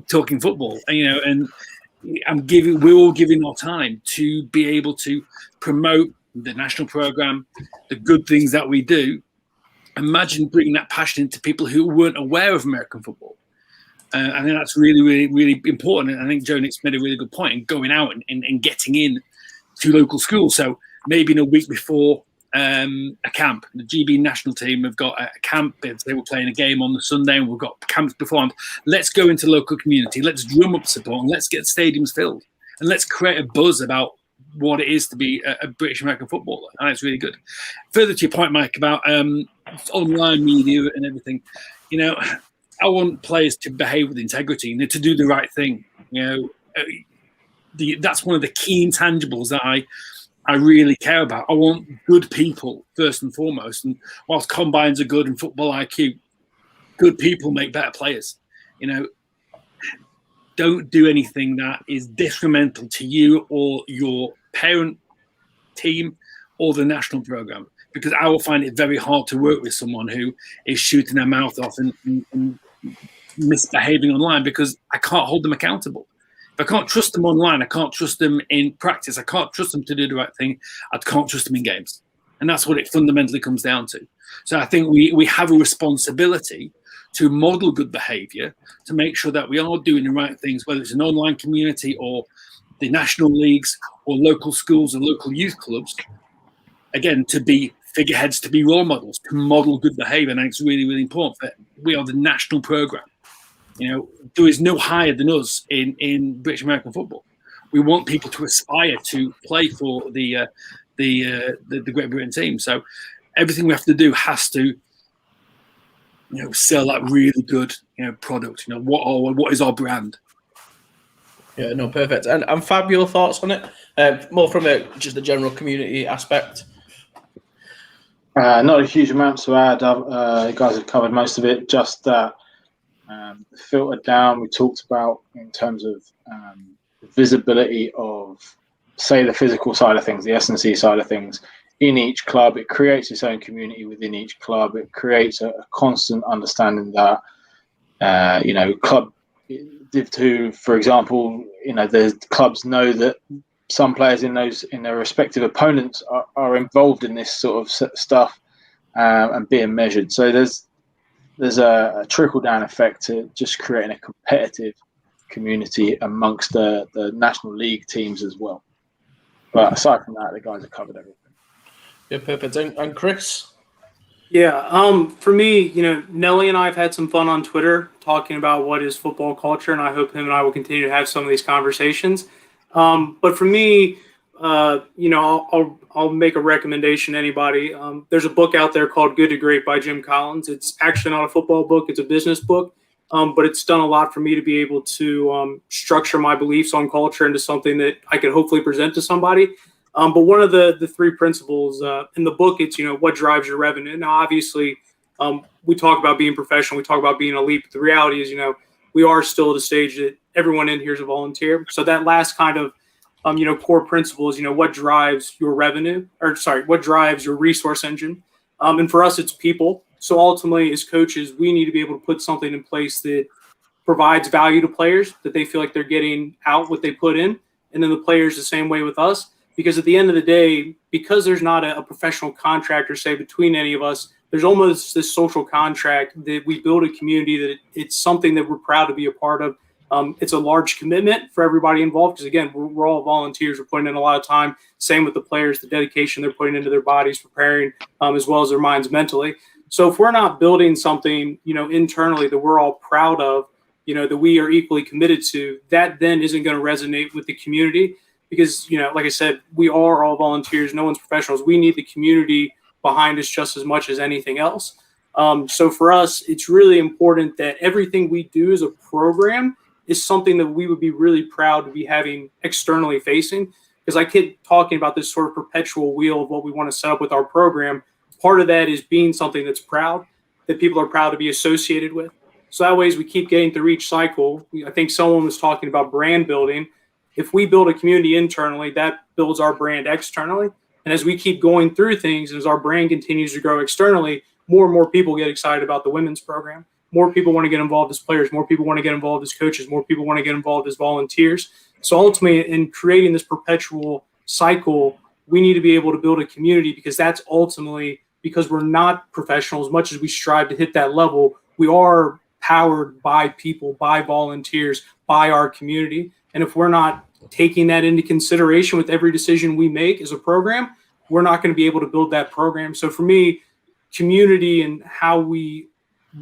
talking football, and we're all giving our time to be able to promote the national program, the good things that we do. Imagine bringing that passion into people who weren't aware of American football. I think that's really, really, really important. And I think Joe Nick's made a really good point in going out and getting in to local schools. So maybe in a week before a camp, the GB national team have got a camp. They were playing a game on the Sunday, and we've got camps beforehand. Let's go into local community. Let's drum up support, and let's get stadiums filled, and let's create a buzz about what it is to be a British American footballer. And it's really good. Further to your point, Mike, about online media and everything, I want players to behave with integrity, to do the right thing. That's one of the key intangibles that I really care about. I want good people first and foremost. And whilst combines are good and football IQ, good people make better players. Don't do anything that is detrimental to you or your parent team or the national program, because I will find it very hard to work with someone who is shooting their mouth off and misbehaving online, because I can't hold them accountable. If I can't trust them online, I can't trust them in practice, I can't trust them to do the right thing, I can't trust them in games. And that's what it fundamentally comes down to. So I think we have a responsibility to model good behavior, to make sure that we are doing the right things, whether it's an online community or the national leagues or local schools or local youth clubs, again, to be figureheads, to be role models, to model good behavior. And I think it's really, really important that we are the national program. There is no higher than us in British American football. We want people to aspire to play for the Great Britain team. So everything we have to do has to, sell that really good, product. What is our brand? Yeah, no, perfect. And Fab, your thoughts on it? More from just the general community aspect. Not a huge amount to add. You guys have covered most of it. Just that filtered down, we talked about in terms of visibility of, say, the physical side of things, the S&C side of things. In each club, it creates its own community within each club. It creates a constant understanding that, club Div 2, for example, the clubs know that some players in their respective opponents are involved in this sort of stuff and being measured. So there's a trickle down effect to just creating a competitive community amongst the National League teams as well. But aside from that, the guys have covered everything. Yeah, perfect. And Chris? Yeah, for me, Nelly and I have had some fun on Twitter talking about what is football culture, and I hope him and I will continue to have some of these conversations. But for me, I'll make a recommendation to anybody. There's a book out there called Good to Great by Jim Collins. It's actually not a football book, it's a business book, but it's done a lot for me to be able to structure my beliefs on culture into something that I could hopefully present to somebody. But one of the three principles in the book, it's, what drives your revenue. Now, obviously, we talk about being professional, we talk about being elite, but the reality is, we are still at a stage that everyone in here is a volunteer. So that last kind of, core principle is, what drives your revenue, what drives your resource engine. And for us, it's people. So ultimately, as coaches, we need to be able to put something in place that provides value to players, that they feel like they're getting out what they put in. And then the players the same way with us. Because at the end of the day, because there's not a professional contract or say between any of us, there's almost this social contract that we build a community that it's something that we're proud to be a part of. It's a large commitment for everybody involved because, again, we're all volunteers. We're putting in a lot of time. Same with the players, the dedication they're putting into their bodies, preparing as well as their minds mentally. So if we're not building something, internally that we're all proud of, that we are equally committed to, that then isn't going to resonate with the community. Because, like I said, we are all volunteers. No one's professionals. We need the community behind us just as much as anything else. So for us, it's really important that everything we do as a program is something that we would be really proud to be having externally facing. Because I keep talking about this sort of perpetual wheel of what we want to set up with our program. Part of that is being something that's proud, that people are proud to be associated with. So that way, as we keep getting through each cycle, I think someone was talking about brand building. If we build a community internally, that builds our brand externally. And as we keep going through things, as our brand continues to grow externally, more and more people get excited about the women's program. More people want to get involved as players. More people want to get involved as coaches. More people want to get involved as volunteers. So ultimately, in creating this perpetual cycle, we need to be able to build a community, because that's ultimately, because we're not professional. As much as we strive to hit that level, we are powered by people, by volunteers, by our community. And if we're not taking that into consideration with every decision we make as a program, we're not going to be able to build that program. So for me, community and how we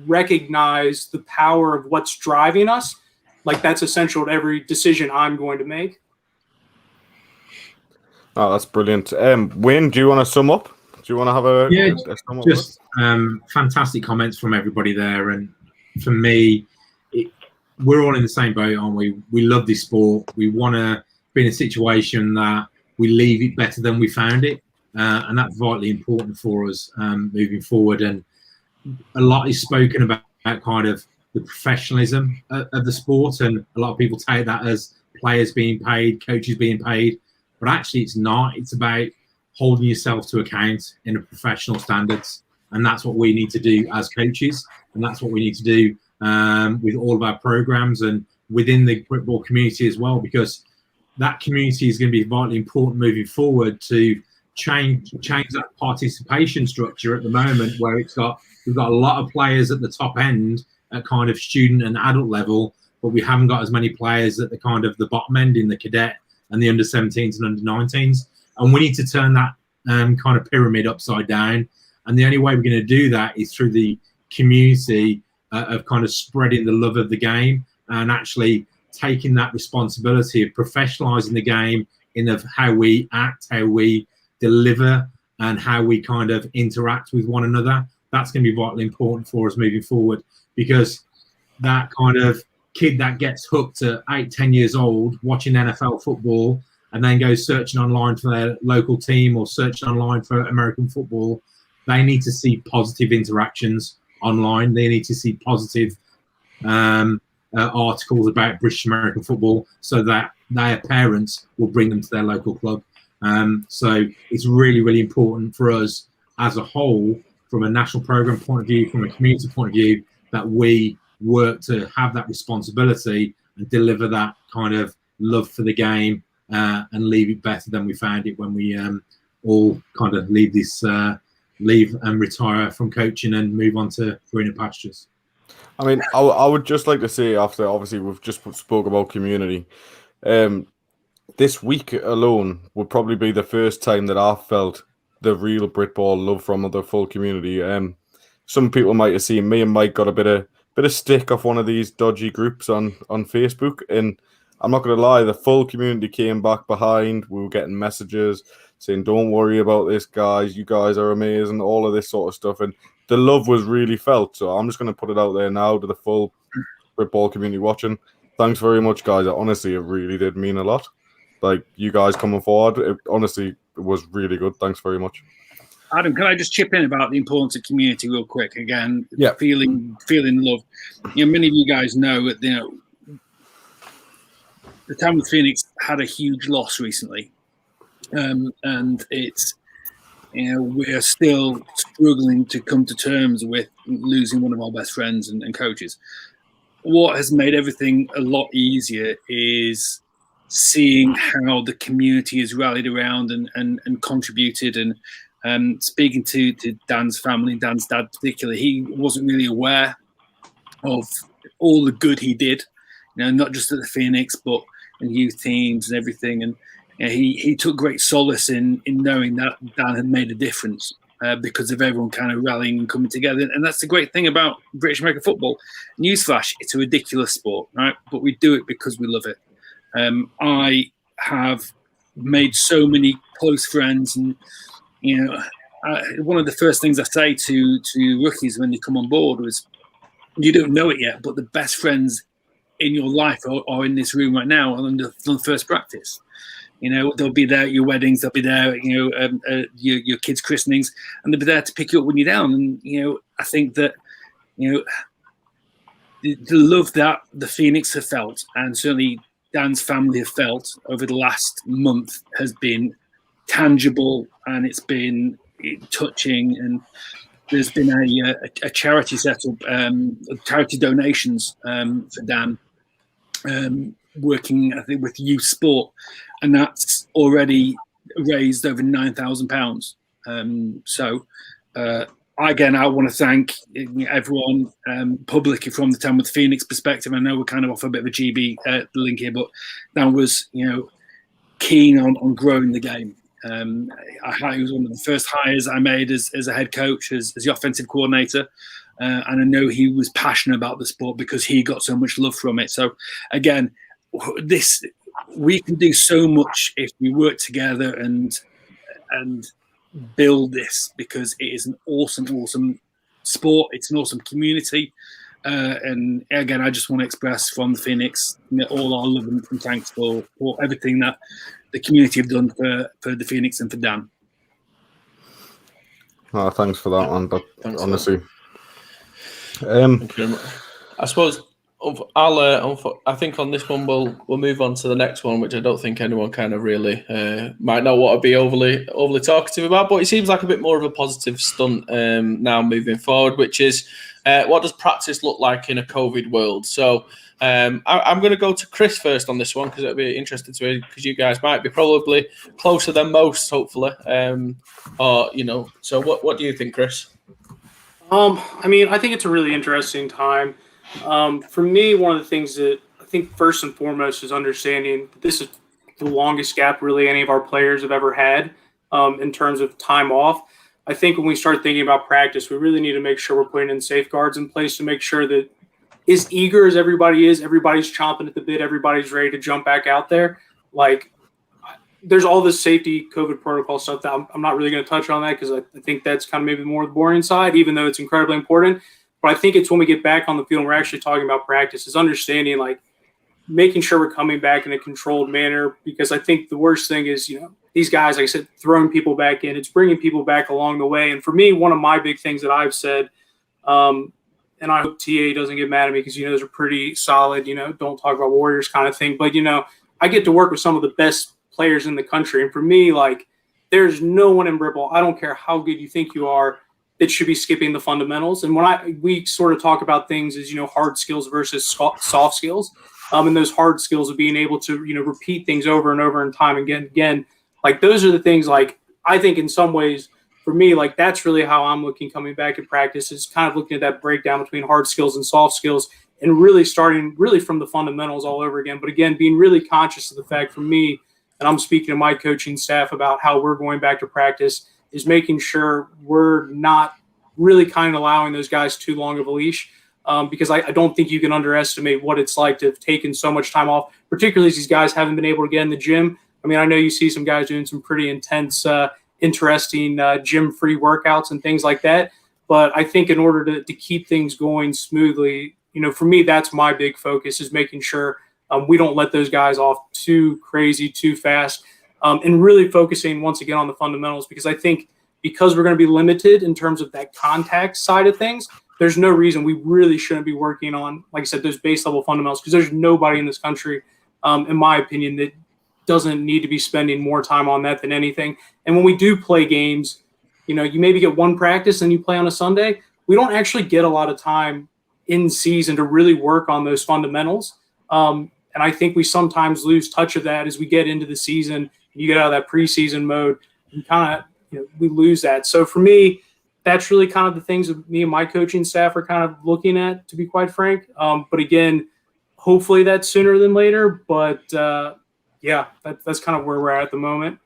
recognize the power of what's driving us, like, that's essential to every decision I'm going to make. Oh, that's brilliant. Wayne, do you want to sum up? Do you want to have a sum up? Just fantastic comments from everybody there. And for me, we're all in the same boat, aren't we? We love this sport. We want to be in a situation that we leave it better than we found it. And that's vitally important for us moving forward. And a lot is spoken about kind of the professionalism of the sport. And a lot of people take that as players being paid, coaches being paid. But actually, it's not. It's about holding yourself to account in a professional standards. And that's what we need to do as coaches. And that's what we need to do with all of our programs and within the BRITBALL community as well, because that community is going to be vitally important moving forward to change that participation structure at the moment, where we've got a lot of players at the top end at kind of student and adult level, but we haven't got as many players at the kind of the bottom end in the cadet and the under 17s and under 19s. And we need to turn that kind of pyramid upside down. And the only way we're going to do that is through the community of kind of spreading the love of the game and actually taking that responsibility of professionalizing the game in of how we act, how we deliver, and how we kind of interact with one another. That's going to be vitally important for us moving forward, because that kind of kid that gets hooked at 8-10 years old watching NFL football and then goes searching online for their local team or searching online for American football, they need to see positive interactions online. They need to see positive articles about British American football, so that their parents will bring them to their local club. So it's really, really important for us as a whole, from a national program point of view, from a community point of view, that we work to have that responsibility and deliver that kind of love for the game and leave it better than we found it when we all kind of leave and retire from coaching and move on to greener pastures. I mean, I would just like to say, after obviously we've just spoke about community, this week alone would probably be the first time that I felt the real BRITBALL love from the full community. Some people might have seen me and Mike got a bit of stick off one of these dodgy groups on Facebook, and I'm not going to lie, the full community came back behind. We were getting messages saying, "Don't worry about this, guys. You guys are amazing," all of this sort of stuff, and the love was really felt. So I'm just going to put it out there now to the full BRITBALL community watching. Thanks very much, guys. Honestly, it really did mean a lot. Like, you guys coming forward, it was really good. Thanks very much. Adam, can I just chip in about the importance of community real quick? Again, yeah. feeling love. You know, many of you guys know that, you know, the town with Phoenix had a huge loss recently, and it's, you know, we're still struggling to come to terms with losing one of our best friends and coaches. What has made everything a lot easier is seeing how the community has rallied around and contributed. And speaking to Dan's family, Dan's dad particularly, he wasn't really aware of all the good he did, you know, not just at the Phoenix, but in youth teams and everything. And you know, he took great solace in knowing that Dan had made a difference because of everyone kind of rallying and coming together. And that's the great thing about British American football. Newsflash, it's a ridiculous sport, right? But we do it because we love it. I have made so many close friends, and you know, one of the first things I say to rookies when they come on board was, you don't know it yet, but the best friends in your life or in this room right now on the first practice. You know, they'll be there at your weddings, they'll be there, you know, your kids' christenings, and they'll be there to pick you up when you're down. And, you know, I think that, you know, the love that the Phoenix have felt, and certainly Dan's family have felt over the last month, has been tangible, and it's been touching. And there's been a charity set up, charity donations for Dan, working, I think, with youth sport, and that's already raised over £9,000. So again, I want to thank everyone publicly from the Tamworth Phoenix perspective. I know we're kind of off a bit of a GB link here, but Dan was, you know, keen on growing the game. He was one of the first hires I made as a head coach, as the offensive coordinator. And I know he was passionate about the sport because he got so much love from it. So again, we can do so much if we work together and build this, because it is an awesome sport. It's an awesome community. And again, I just want to express from the Phoenix, you know, all our love and thanks for everything that the community have done for the Phoenix and for Dan. Oh, thanks for that one. But honestly, I suppose I think on this one we'll move on to the next one, which I don't think anyone kind of really might not want to be overly talkative about, but it seems like a bit more of a positive stunt now moving forward, which is what does practice look like in a COVID world? So I'm going to go to Chris first on this one, because it'll be interesting to hear, because you guys might be probably closer than most, hopefully. Or, you know, so what do you think, Chris? I mean, I think it's a really interesting time. For me, one of the things that I think first and foremost is understanding that this is the longest gap really any of our players have ever had in terms of time off. I think when we start thinking about practice, we really need to make sure we're putting in safeguards in place to make sure that, as eager as everybody is, everybody's chomping at the bit, everybody's ready to jump back out there. Like, there's all this safety COVID protocol stuff that I'm not really going to touch on that, because I think that's kind of maybe more the boring side, even though it's incredibly important. But I think it's when we get back on the field and we're actually talking about practice, is understanding, like, making sure we're coming back in a controlled manner, because I think the worst thing is, you know, these guys, like I said, throwing people back in, it's bringing people back along the way. And for me, one of my big things that I've said, and I hope TA doesn't get mad at me, because, you know, those are pretty solid, you know, don't talk about Warriors kind of thing. But, you know, I get to work with some of the best players in the country. And for me, like, there's no one in BRITBALL, I don't care how good you think you are, that should be skipping the fundamentals. And when we sort of talk about things as, you know, hard skills versus soft skills, and those hard skills of being able to, you know, repeat things over and over and time again, like, those are the things, like, I think in some ways, for me, like, that's really how I'm looking coming back at practice, is kind of looking at that breakdown between hard skills and soft skills, and really starting really from the fundamentals all over again. But again, being really conscious of the fact, for me, and I'm speaking to my coaching staff about how we're going back to practice, is making sure we're not really kind of allowing those guys too long of a leash, because I don't think you can underestimate what it's like to have taken so much time off, particularly as these guys haven't been able to get in the gym. I mean, I know you see some guys doing some pretty intense, interesting gym-free workouts and things like that. But I think in order to keep things going smoothly, you know, for me, that's my big focus, is making sure we don't let those guys off too crazy, too fast, and really focusing once again on the fundamentals, because I think because we're going to be limited in terms of that contact side of things, there's no reason we really shouldn't be working on, like I said, those base level fundamentals, because there's nobody in this country, in my opinion, that doesn't need to be spending more time on that than anything. And when we do play games, you know, you maybe get one practice and you play on a Sunday. We don't actually get a lot of time in season to really work on those fundamentals. And I think we sometimes lose touch of that as we get into the season. You get out of that preseason mode, and kind of, you know, we lose that. So for me, that's really kind of the things that me and my coaching staff are kind of looking at, to be quite frank. But again, hopefully that's sooner than later. But yeah, that's kind of where we're at the moment.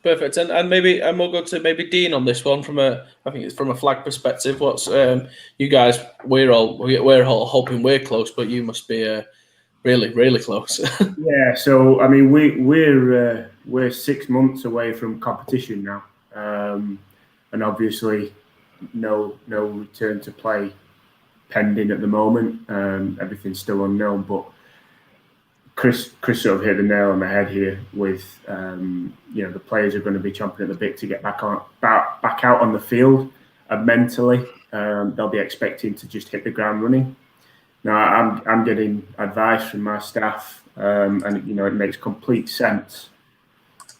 Perfect. And we'll go to maybe Dean on this one I think it's from a flag perspective. What's you guys? We're all hoping we're close, but you must be really, really close. Yeah. So I mean, we're 6 months away from competition now, and obviously no return to play pending at the moment. Everything's still unknown, but Chris sort of hit the nail on the head here with, the players are going to be chomping at the bit to get back out on the field, and mentally they'll be expecting to just hit the ground running. Now I'm getting advice from my staff, and it makes complete sense.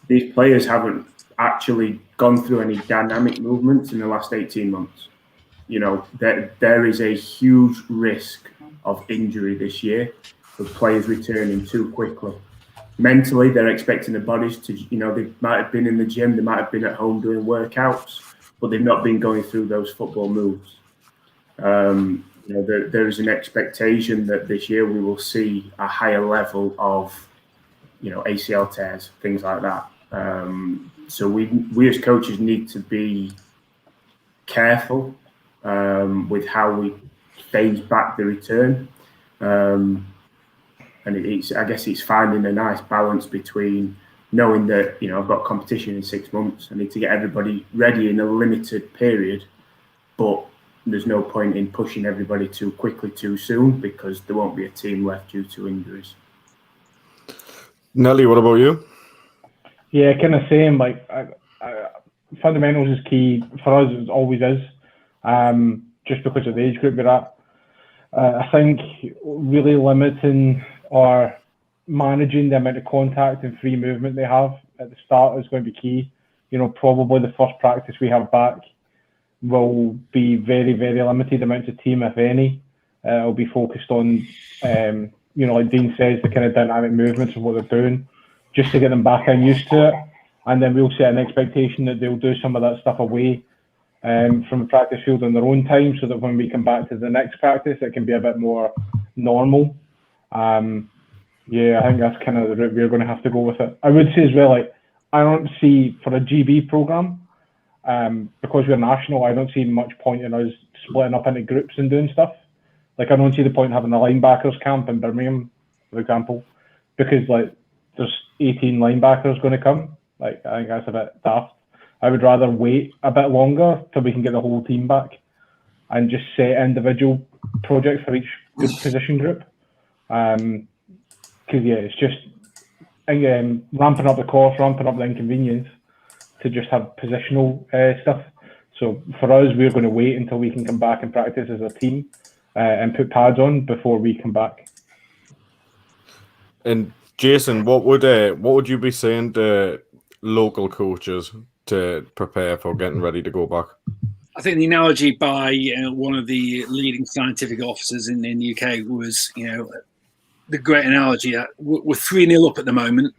These players haven't actually gone through any dynamic movements in the last 18 months. There is a huge risk of injury this year for players returning too quickly. Mentally, they're expecting the bodies to, they might have been in the gym, they might have been at home doing workouts, but they've not been going through those football moves. There is an expectation that this year we will see a higher level of, ACL tears, things like that. So we as coaches need to be careful with how we phase back the return. And I guess it's finding a nice balance between knowing that, I've got competition in 6 months. I need to get everybody ready in a limited period, but there's no point in pushing everybody too quickly too soon, because there won't be a team left due to injuries. Nelly, what about you? Yeah, kind of same. Like, fundamentals is key for us. It always is, just because of the age group we're at. I think really limiting or managing the amount of contact and free movement they have at the start is going to be key. Probably the first practice we have back will be very, very limited amounts of team, if any. It'll be focused on, like Dean says, the kind of dynamic movements of what they're doing, just to get them back in used to it. And then we'll set an expectation that they'll do some of that stuff away from the practice field on their own time, so that when we come back to the next practice, it can be a bit more normal. I think that's kind of the route we're going to have to go with it. I would say as well, like, I don't see for a GB program, because we're national, I don't see much point in us splitting up into groups and doing stuff. Like, I don't see the point in having a linebackers camp in Birmingham, for example, because like there's 18 linebackers going to come. Like, I think that's a bit daft. I would rather wait a bit longer till we can get the whole team back and just set individual projects for each position group. Because it's just ramping up the cost, ramping up the inconvenience to just have positional stuff. So for us, we're going to wait until we can come back and practice as a team and put pads on before we come back. And Jason, what would you be saying to local coaches to prepare for getting ready to go back? I think the analogy by one of the leading scientific officers in the UK was, the great analogy that we're 3-0 up at the moment.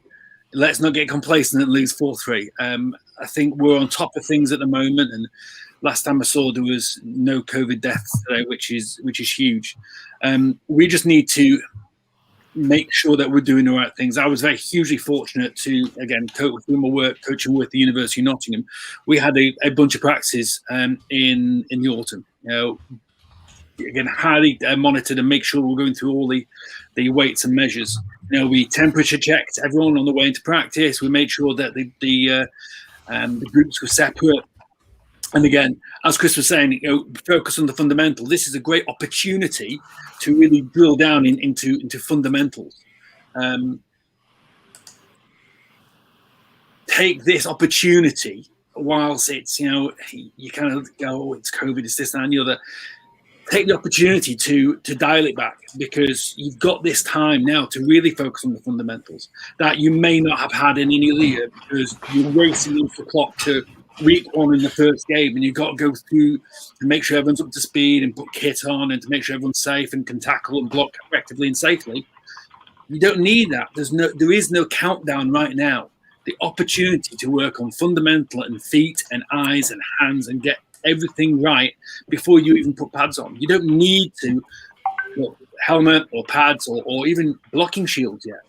Let's not get complacent and lose 4-3. I think we're on top of things at the moment, and last time I saw there was no COVID deaths today, which is huge. We just need to make sure that we're doing the right things. I was hugely fortunate to, again, doing my work coaching with the University of Nottingham. We had a bunch of practices in the autumn. Again, highly monitored and make sure we're going through all the weights and measures. We temperature checked everyone on the way into practice. We made sure that the groups were separate. And again, as Chris was saying, focus on the fundamental. This is a great opportunity to really drill down into fundamentals. Take this opportunity whilst it's, you kind of go, oh, it's COVID, it's this, that, and the other. Take the opportunity to dial it back, because you've got this time now to really focus on the fundamentals that you may not have had in any other year, because you're racing into the clock to week 1 in the first game, and you've got to go through to make sure everyone's up to speed and put kit on, and to make sure everyone's safe and can tackle and block effectively and safely. You don't need that. There is no countdown right now. The opportunity to work on fundamental and feet and eyes and hands and get everything right before you even put pads on. You don't need to helmet or pads or even blocking shields yet.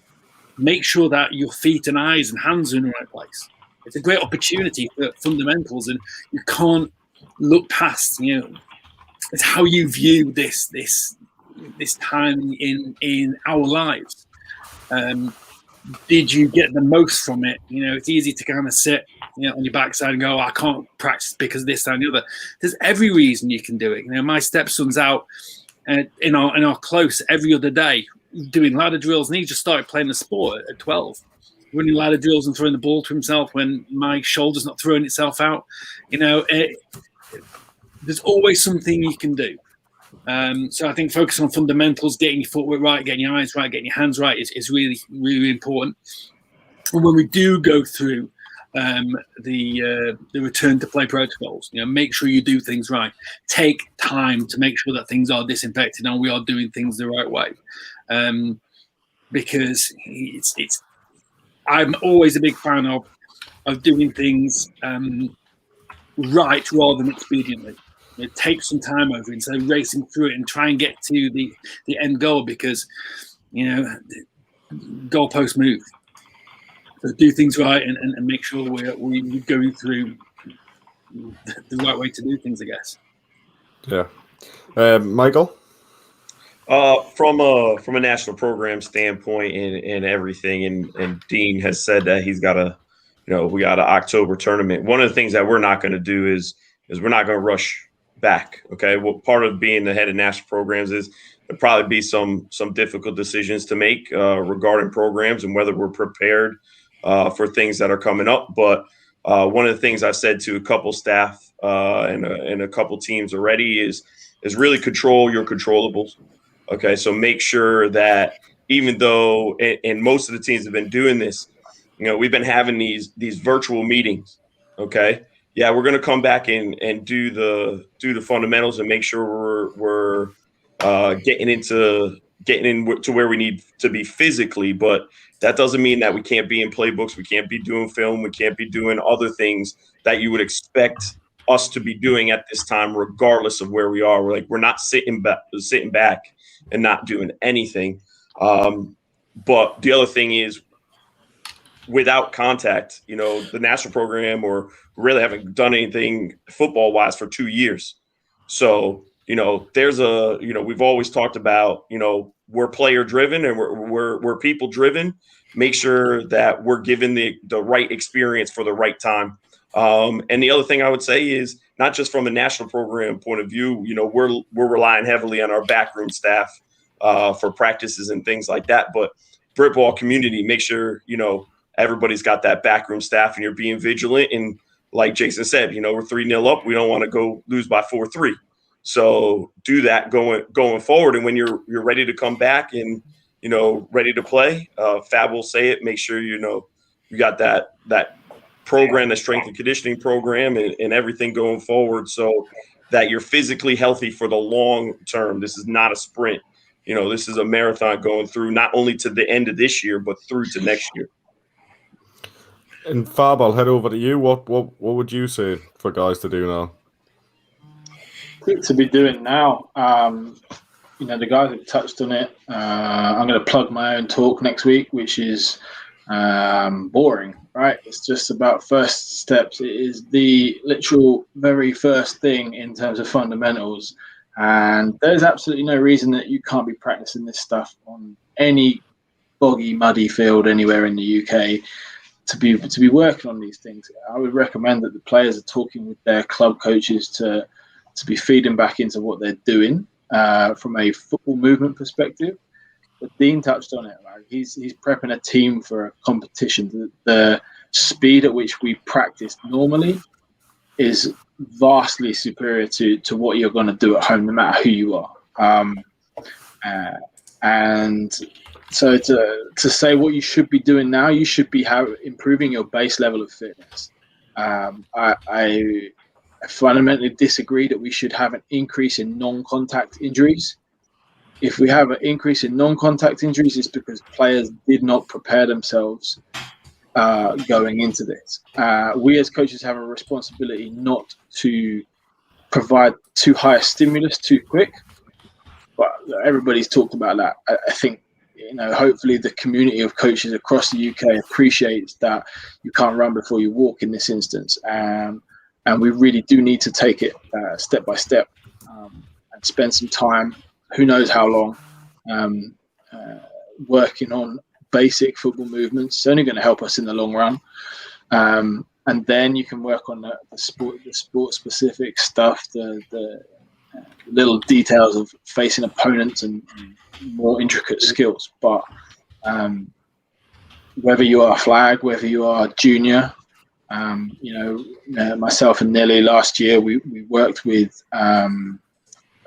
Make sure that your feet and eyes and hands are in the right place. It's a great opportunity for fundamentals, and you can't look past. It's how you view this time in our lives. Did you get the most from it? It's easy to kind of sit on your backside and go, I can't practice because of this, that, and the other. There's every reason you can do it. My stepson's out in our close every other day, doing ladder drills, and he just started playing the sport at 12, running ladder drills and throwing the ball to himself when my shoulder's not throwing itself out. There's always something you can do. So I think focusing on fundamentals, getting your footwork right, getting your eyes right, getting your hands right is really, really important. And when we do go through the return to play protocols, make sure you do things right. Take time to make sure that things are disinfected and we are doing things the right way. Because I'm always a big fan of doing things right rather than expediently. It takes some time over instead of racing through it and try and get to the end goal, because goalposts move. So do things right and make sure we're going through the right way to do things, I guess. Yeah. Michael? From a national program standpoint and everything, and Dean has said that he's got we got an October tournament. One of the things that we're not going to do is we're not going to rush back. Okay. Well, part of being the head of national programs is there'll probably be some difficult decisions to make regarding programs and whether we're prepared for things that are coming up. But one of the things I've said to a couple staff and a couple teams already is really control your controllables. Okay. So make sure that even though, and most of the teams have been doing this, we've been having these virtual meetings. Okay. Yeah, we're going to come back and do the fundamentals and make sure we're getting into where we need to be physically. But that doesn't mean that we can't be in playbooks, we can't be doing film, we can't be doing other things that you would expect us to be doing at this time, regardless of where we are. We're not sitting back and not doing anything. But the other thing is, without contact, the national program or really haven't done anything football wise for 2 years. So, there's we've always talked about, we're player driven and we're people driven. Make sure that we're given the right experience for the right time. And the other thing I would say is not just from a national program point of view, we're relying heavily on our backroom staff for practices and things like that. But BRITBALL community, make sure, everybody's got that backroom staff and you're being vigilant. And like Jason said, we're 3-0 up. We don't want to go lose by 4-3. So do that going forward. And when you're ready to come back and, ready to play, Fab will say it, make sure, you got that program, the strength and conditioning program and everything going forward so that you're physically healthy for the long term. This is not a sprint. This is a marathon going through not only to the end of this year, but through to next year. And Fab, I'll head over to you. What would you say for guys to do now? To be doing now, the guys have touched on it. I'm going to plug my own talk next week, which is boring, right? It's just about first steps. It is the literal very first thing in terms of fundamentals. And there's absolutely no reason that you can't be practicing this stuff on any boggy, muddy field anywhere in the UK. To be working on these things, I would recommend that the players are talking with their club coaches to be feeding back into what they're doing from a football movement perspective. But Dean touched on it. Right? He's prepping a team for a competition. The speed at which we practice normally is vastly superior to what you're going to do at home, no matter who you are. And so to say what you should be doing now, you should be improving your base level of fitness. I fundamentally disagree that we should have an increase in non-contact injuries. If we have an increase in non-contact injuries, it's because players did not prepare themselves going into this. We as coaches have a responsibility not to provide too high a stimulus too quick. But everybody's talked about that. I think, hopefully the community of coaches across the UK appreciates that you can't run before you walk in this instance. And we really do need to take it step by step and spend some time, who knows how long, working on basic football movements. It's only going to help us in the long run. And then you can work on the sport specific stuff, the little details of facing opponents and more intricate skills. But whether you are flag, whether you are junior, myself and Nelly last year, we worked with a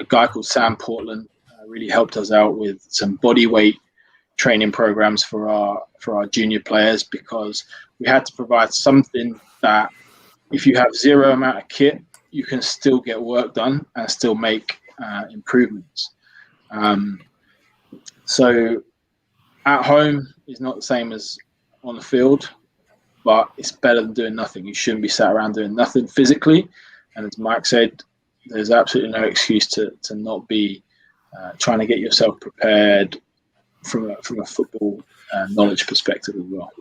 guy called Sam Portland. Really helped us out with some body weight training programs for our junior players, because we had to provide something that if you have zero amount of kit, you can still get work done and still make improvements. So at home is not the same as on the field, but it's better than doing nothing. You shouldn't be sat around doing nothing physically. And as Mike said, there's absolutely no excuse to not be trying to get yourself prepared from a football knowledge perspective as well.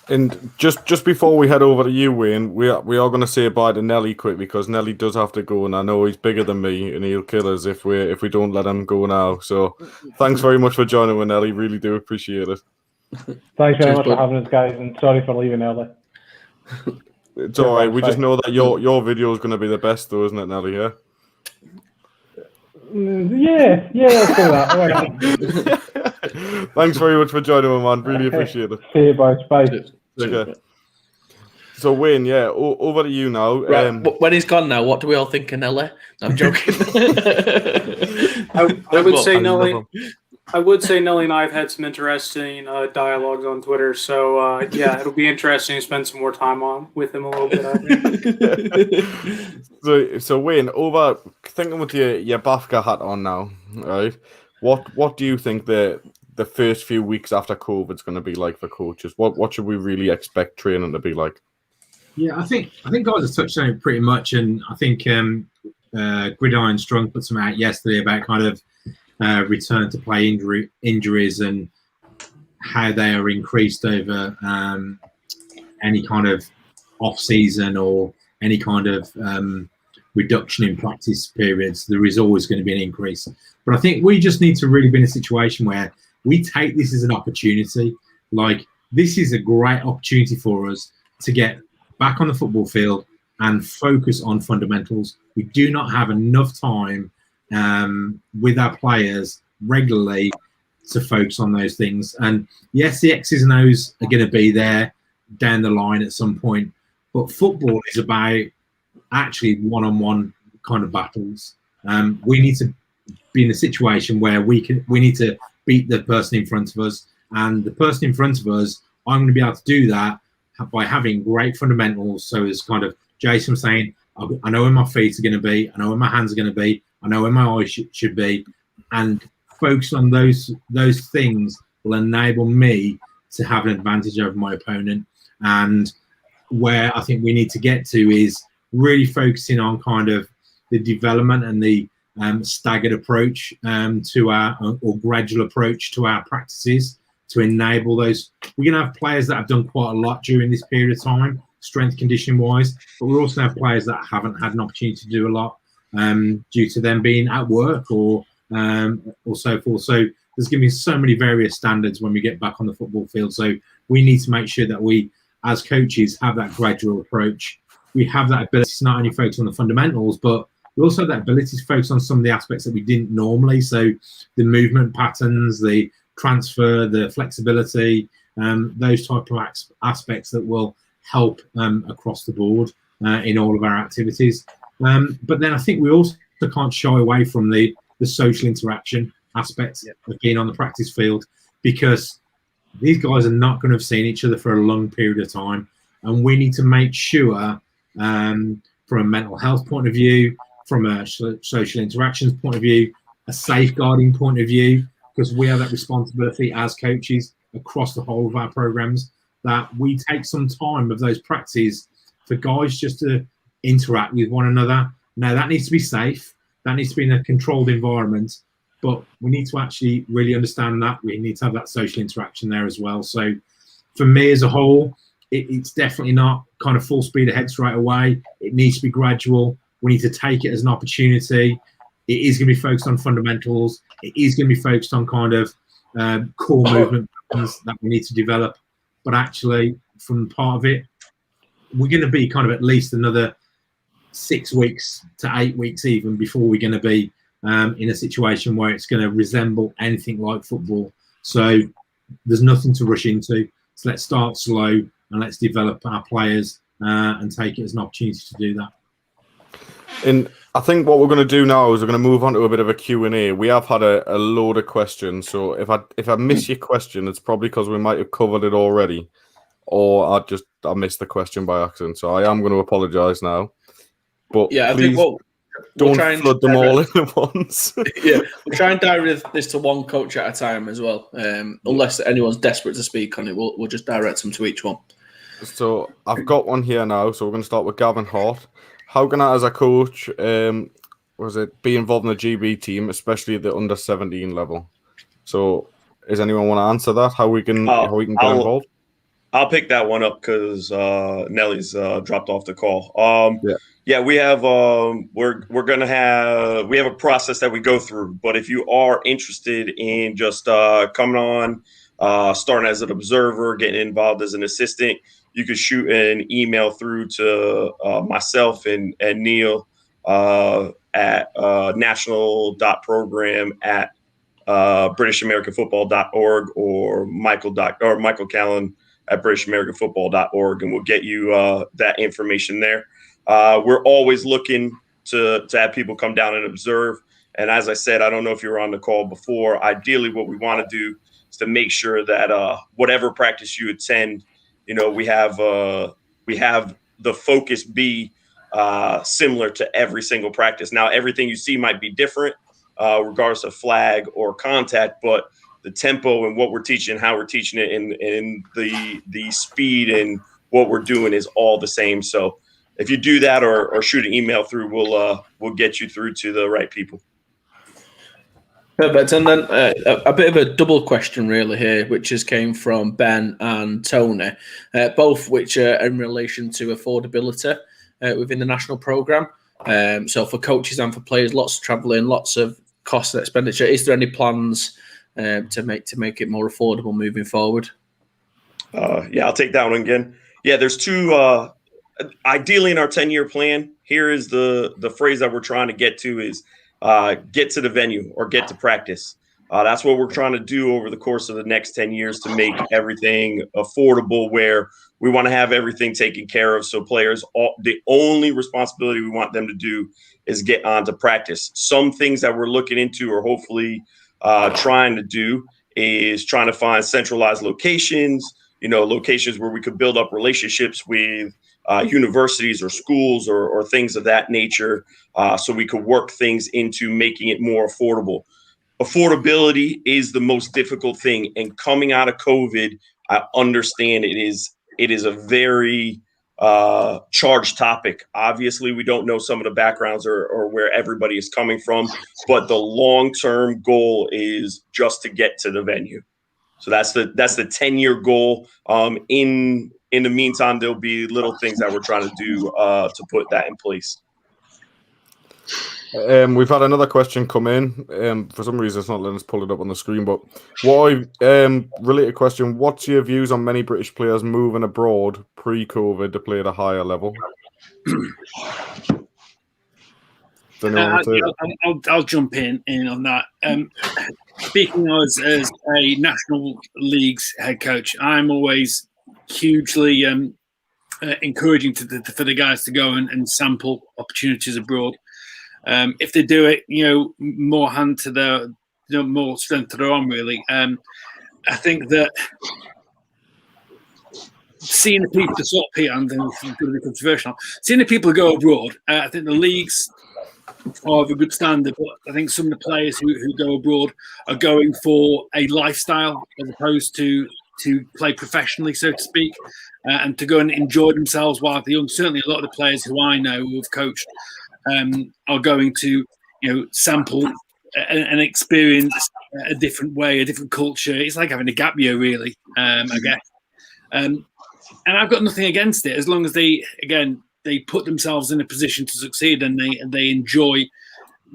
And just before we head over to you, Wayne, we are going to say bye to Nelly quick, because Nelly does have to go, and I know he's bigger than me, and he'll kill us if we don't let him go now. So thanks very much for joining us, Nelly. Really do appreciate it. Thanks very much for having us, guys, and sorry for leaving early. It's all right. We just know that your video is going to be the best, though, isn't it, Nelly? Yeah. Yeah, let's do that. Thanks very much for joining me, man. Really appreciate it. See you, boys. Bye. Okay. So, Wayne, over to you now. Right, when he's gone now, what do we all think of Nelly? I'm joking. I would say Nelly. I would say Nelly and I have had some interesting dialogues on Twitter. So, it'll be interesting to spend some more time with him a little bit. I think. So Wayne, thinking with your BAFCA hat on now, right? What do you think the first few weeks after COVID is going to be like for coaches? What should we really expect training to be like? Yeah, I think guys have touched on it pretty much, and I think Gridiron Strong put some out yesterday about kind of return to play injuries and how they are increased over any kind of off season or any kind of reduction in practice periods. There is always going to be an increase, but I think we just need to really be in a situation where we take this as an opportunity. Like, this is a great opportunity for us to get back on the football field and focus on fundamentals. We do not have enough time with our players regularly to focus on those things. And yes, the X's and O's are going to be there down the line at some point, but football is about actually one-on-one kind of battles. We need to be in a situation where we need to beat the person in front of us, and the person in front of us, I'm going to be able to do that by having great fundamentals. So as kind of Jason was saying, I know where my feet are going to be, I know where my hands are going to be, I know where my eyes should be, and focus on those things will enable me to have an advantage over my opponent. And where I think we need to get to is really focusing on kind of the development and the staggered approach to our or gradual approach to our practices to enable those. We're going to have players that have done quite a lot during this period of time, strength conditioning wise, but we're also going to have players that haven't had an opportunity to do a lot due to them being at work or so forth. So there's going to be so many various standards when we get back on the football field. So we need to make sure that we, as coaches, have that gradual approach. We have that ability to not only focus on the fundamentals, but we also have that ability to focus on some of the aspects that we didn't normally. So the movement patterns, the transfer, the flexibility, those type of aspects that will help across the board in all of our activities. But then I think we also can't shy away from the social interaction aspects of being on the practice field, because these guys are not going to have seen each other for a long period of time. And we need to make sure from a mental health point of view, from a social interactions point of view, a safeguarding point of view, because we have that responsibility as coaches across the whole of our programs, that we take some time of those practices for guys just to interact with one another. Now, that needs to be safe. That needs to be in a controlled environment, but we need to actually really understand that. We need to have that social interaction there as well. So for me as a whole, it's definitely not kind of full speed ahead straight away. It needs to be gradual. We need to take it as an opportunity. It is going to be focused on fundamentals. It is going to be focused on kind of core movement patterns that we need to develop. But actually, from part of it, we're going to be kind of at least another 6 weeks to 8 weeks even before we're going to be in a situation where it's going to resemble anything like football. So there's nothing to rush into. So let's start slow and let's develop our players and take it as an opportunity to do that. And I think what we're going to do now is we're going to move on to a bit of a Q&A. We have had a load of questions, so if I miss your question, it's probably because we might have covered it already, or I missed the question by accident. So I am going to apologise now. But yeah, please, I think don't flood them all in at once. Yeah, we'll try and direct this to one coach at a time as well. Unless anyone's desperate to speak on it, we'll just direct them to each one. So I've got one here now. So we're going to start with Gavin Hart. How can I, as a coach, be involved in the GB team, especially at the under 17 level? So, does anyone want to answer that? How we can get involved? I'll pick that one up because Nelly's dropped off the call. Yeah, we have we have a process that we go through. But if you are interested in just coming on, starting as an observer, getting involved as an assistant, you could shoot an email through to myself and Neil at national.program@britishamericanfootball.org or Michael Callan at britishamericanfootball.org, and we'll get you that information there. We're always looking to have people come down and observe. And as I said, I don't know if you were on the call before, ideally what we want to do is to make sure that whatever practice you attend, we have the focus be similar to every single practice. Now, everything you see might be different, regardless of flag or contact, but the tempo and what we're teaching, how we're teaching it, and the speed and what we're doing is all the same. So if you do that or shoot an email through, we'll get you through to the right people. Perfect. And then a bit of a double question really here, which has came from Ben and Tony, both which are in relation to affordability within the national programme. So for coaches and for players, lots of travelling, lots of cost and expenditure. Is there any plans to make it more affordable moving forward? Yeah, I'll take that one again. Yeah, there's two. Ideally, in our 10-year plan, here is the phrase that we're trying to get to is get to the venue or get to practice. That's what we're trying to do over the course of the next 10 years to make everything affordable, where we want to have everything taken care of. So players, the only responsibility we want them to do is get on to practice. Some things that we're looking into or hopefully trying to do is trying to find centralized locations, locations where we could build up relationships with universities or schools or things of that nature, so we could work things into making it more affordable. Affordability is the most difficult thing, and coming out of COVID, I understand it is a very charged topic. Obviously, we don't know some of the backgrounds or where everybody is coming from, but the long-term goal is just to get to the venue. So that's the 10-year goal. In the meantime, there'll be little things that we're trying to do to put that in place. We've had another question come in. For some reason, it's not letting us pull it up on the screen. But related question: what's your views on many British players moving abroad pre-COVID to play at a higher level? I'll jump in on that. Speaking as a National League's head coach, I'm always hugely encouraging for the guys to go and sample opportunities abroad. If they do it, more hand to their, more strength to their arm, really. I think that seeing the people, and then it's going to be controversial, seeing the people go abroad, I think the leagues are of a good standard, but I think some of the players who go abroad are going for a lifestyle as opposed to play professionally, so to speak, and to go and enjoy themselves while they're young. Certainly a lot of the players who I know who have coached are going to sample and experience a different way, a different culture. It's like having a gap year, really, I guess. And I've got nothing against it as long as they put themselves in a position to succeed and they enjoy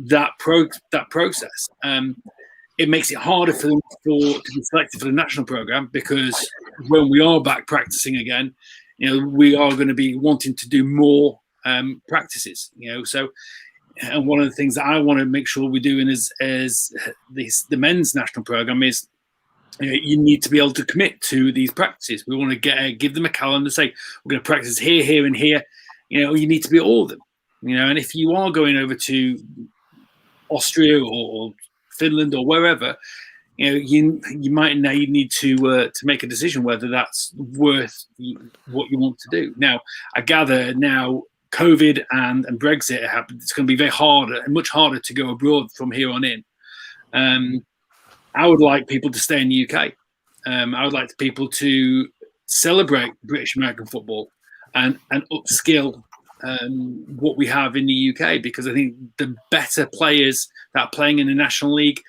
that process. It makes it harder for them to be selected for the national programme, because when we are back practicing again, we are going to be wanting to do more practices. So. And one of the things that I want to make sure we're doing is the men's national program is you need to be able to commit to these practices. We want to give them a calendar, say we're going to practice here, here, and here. You need to be at all of them. And if you are going over to Austria or Finland or wherever, you might now need to make a decision whether that's worth what you want to do. Now, I gather now. COVID and Brexit happened. It's going to be much harder to go abroad from here on in. I would like people to stay in the UK. I would like people to celebrate British American football and upskill what we have in the UK, because I think the better players that are playing in the National League,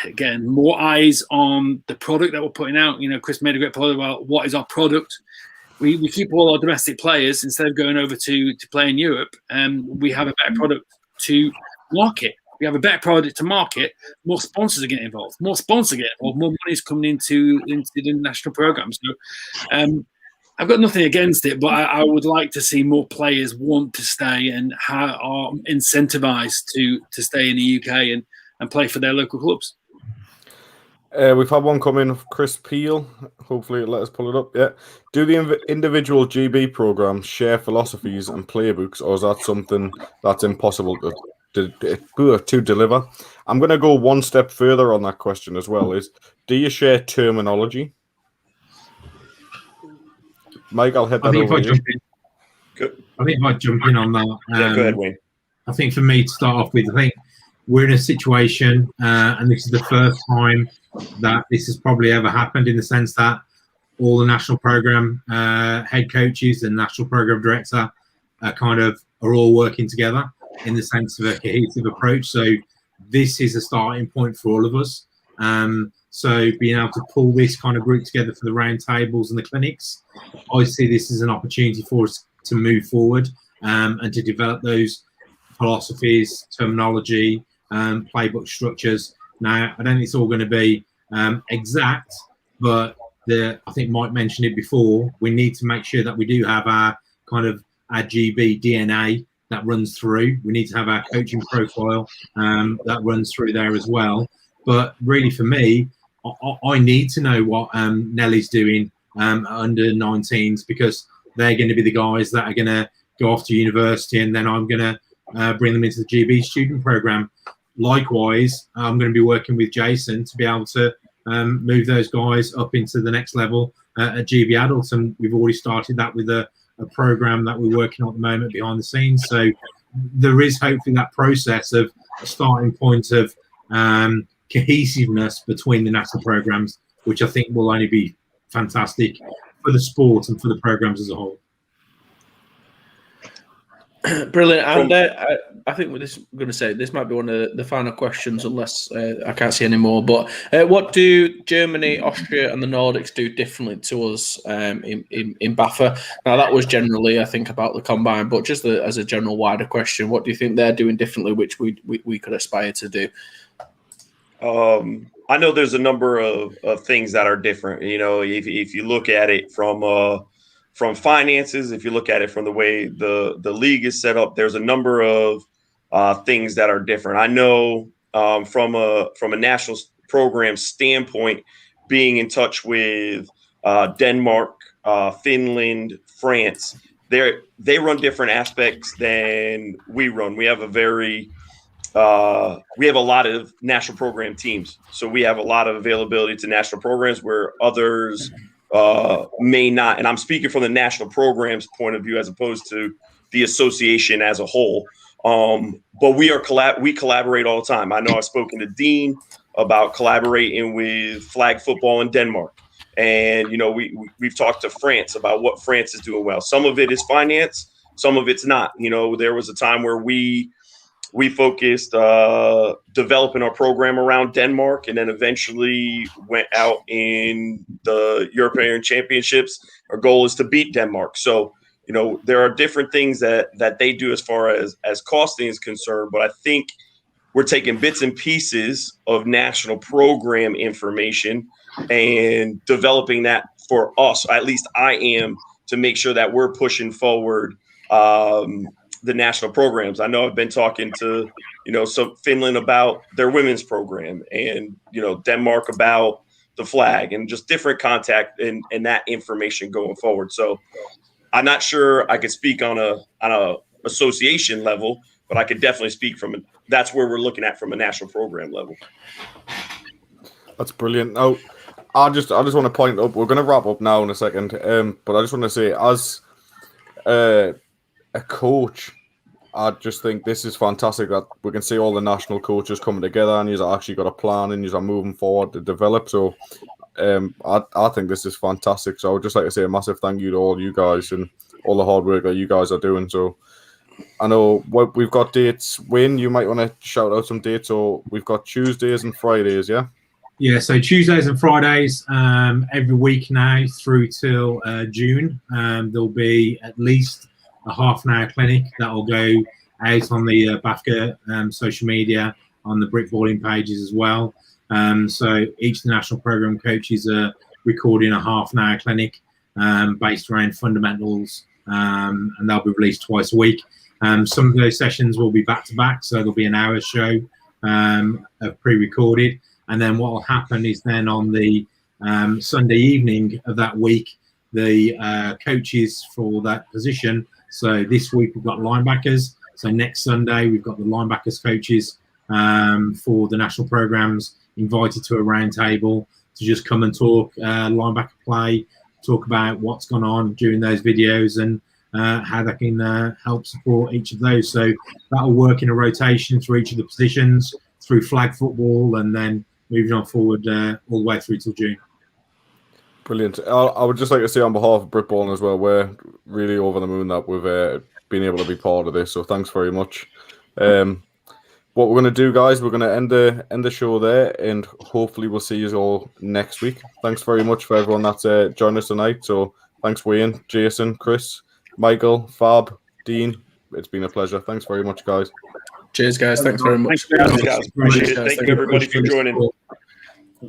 again, more eyes on the product that we're putting out. Chris made a great point about what is our product. We keep all our domestic players instead of going over to play in Europe, and we have a better product to market. We have a better product to market. More sponsors are getting involved. More money is coming into the national program. So I've got nothing against it, but I would like to see more players want to stay and are incentivized to stay in the UK and play for their local clubs. We've had one come in, Chris Peel. Hopefully, it'll let us pull it up. Yeah. Do the individual GB programs share philosophies and playbooks, or is that something that's impossible to deliver? I'm going to go one step further on that question as well. Do you share terminology? Mike, I'll hit that over you. I think if I jump in on that. Yeah, go ahead, Wayne. I think for me to start off with, I think we're in a situation, and this is the first time that this has probably ever happened, in the sense that all the national program head coaches and national program director are all working together in the sense of a cohesive approach. So this is a starting point for all of us. So being able to pull this kind of group together for the roundtables and the clinics, I see this as an opportunity for us to move forward and to develop those philosophies, terminology, playbook structures. Now, I don't think it's all going to be exact, but I think Mike mentioned it before. We need to make sure that we do have our GB DNA that runs through. We need to have our coaching profile that runs through there as well. But really, for me, I need to know what Nelly's doing under 19s, because they're going to be the guys that are going to go off to university, and then I'm going to bring them into the GB student program. Likewise, I'm going to be working with Jason to be able to move those guys up into the next level at GB Adults, and we've already started that with a program that we're working on at the moment behind the scenes. So there is hopefully that process of a starting point of cohesiveness between the national programs, which I think will only be fantastic for the sport and for the programs as a whole. Brilliant. And I think I'm going to say this might be one of the final questions, unless I can't see any more. But what do Germany, Austria, and the Nordics do differently to us in BAFA? Now, that was generally, I think, about the combine, but just as a general wider question, what do you think they're doing differently, which we could aspire to do? I know there's a number of things that are different. If you look at it from finances, if you look at it from the way the league is set up, there's a number of things that are different. I know from a national program standpoint, being in touch with Denmark, Finland, France, they run different aspects than we run. We have we have a lot of national program teams, so we have a lot of availability to national programs where others may not. And I'm speaking from the national programs point of view as opposed to the association as a whole. But we collaborate all the time. I know I've spoken to Dean about collaborating with flag football in Denmark. And, we've talked to France about what France is doing well. Some of it is finance, some of it's not. There was a time where we focused developing our program around Denmark, and then eventually went out in the European Championships. Our goal is to beat Denmark. So, there are different things that they do as far as costing is concerned. But I think we're taking bits and pieces of national program information and developing that for us. At least I am, to make sure that we're pushing forward the national programs. I know I've been talking to, some Finland about their women's program, and, Denmark about the flag, and just different contact and that information going forward. So I'm not sure I could speak on a association level, but I could definitely speak that's where we're looking at from a national program level. That's brilliant. Now, I just want to point up, we're going to wrap up now in a second, but I just want to say, as a coach, I just think this is fantastic that we can see all the national coaches coming together, and you've actually got a plan, and you're moving forward to develop. So I think this is fantastic. So I would just like to say a massive thank you to all you guys and all the hard work that you guys are doing. So I know we've got dates. Wayne, you might want to shout out some dates. So we've got Tuesdays and Fridays, yeah? Yeah, so Tuesdays and Fridays every week now through till June. There'll be at least a half-an-hour clinic that will go out on the BAFCA social media, on the BRITBALLIN pages as well. So each of the national program coaches are recording a half-an-hour clinic based around fundamentals, and they'll be released twice a week. Some of those sessions will be back-to-back, so there'll be an hour show pre-recorded. And then what will happen is then on the Sunday evening of that week, the coaches for that position. So this week we've got linebackers. So next Sunday we've got the linebackers coaches for the national programs invited to a round table to just come and talk linebacker play, talk about what's gone on during those videos and how they can help support each of those. So that'll work in a rotation through each of the positions, through flag football, and then moving on forward all the way through till June. Brilliant. I would just like to say on behalf of BRITBALLIN as well, we're really over the moon that we've been able to be part of this. So thanks very much. What we're going to do, guys, we're going to end the show there, and hopefully we'll see you all next week. Thanks very much for everyone that's joined us tonight. So thanks, Wayne, Jason, Chris, Michael, Fab, Dean. It's been a pleasure. Thanks very much, guys. Cheers, guys. Thanks very much. Thanks, guys. Appreciate it. Thank you, everybody, for joining.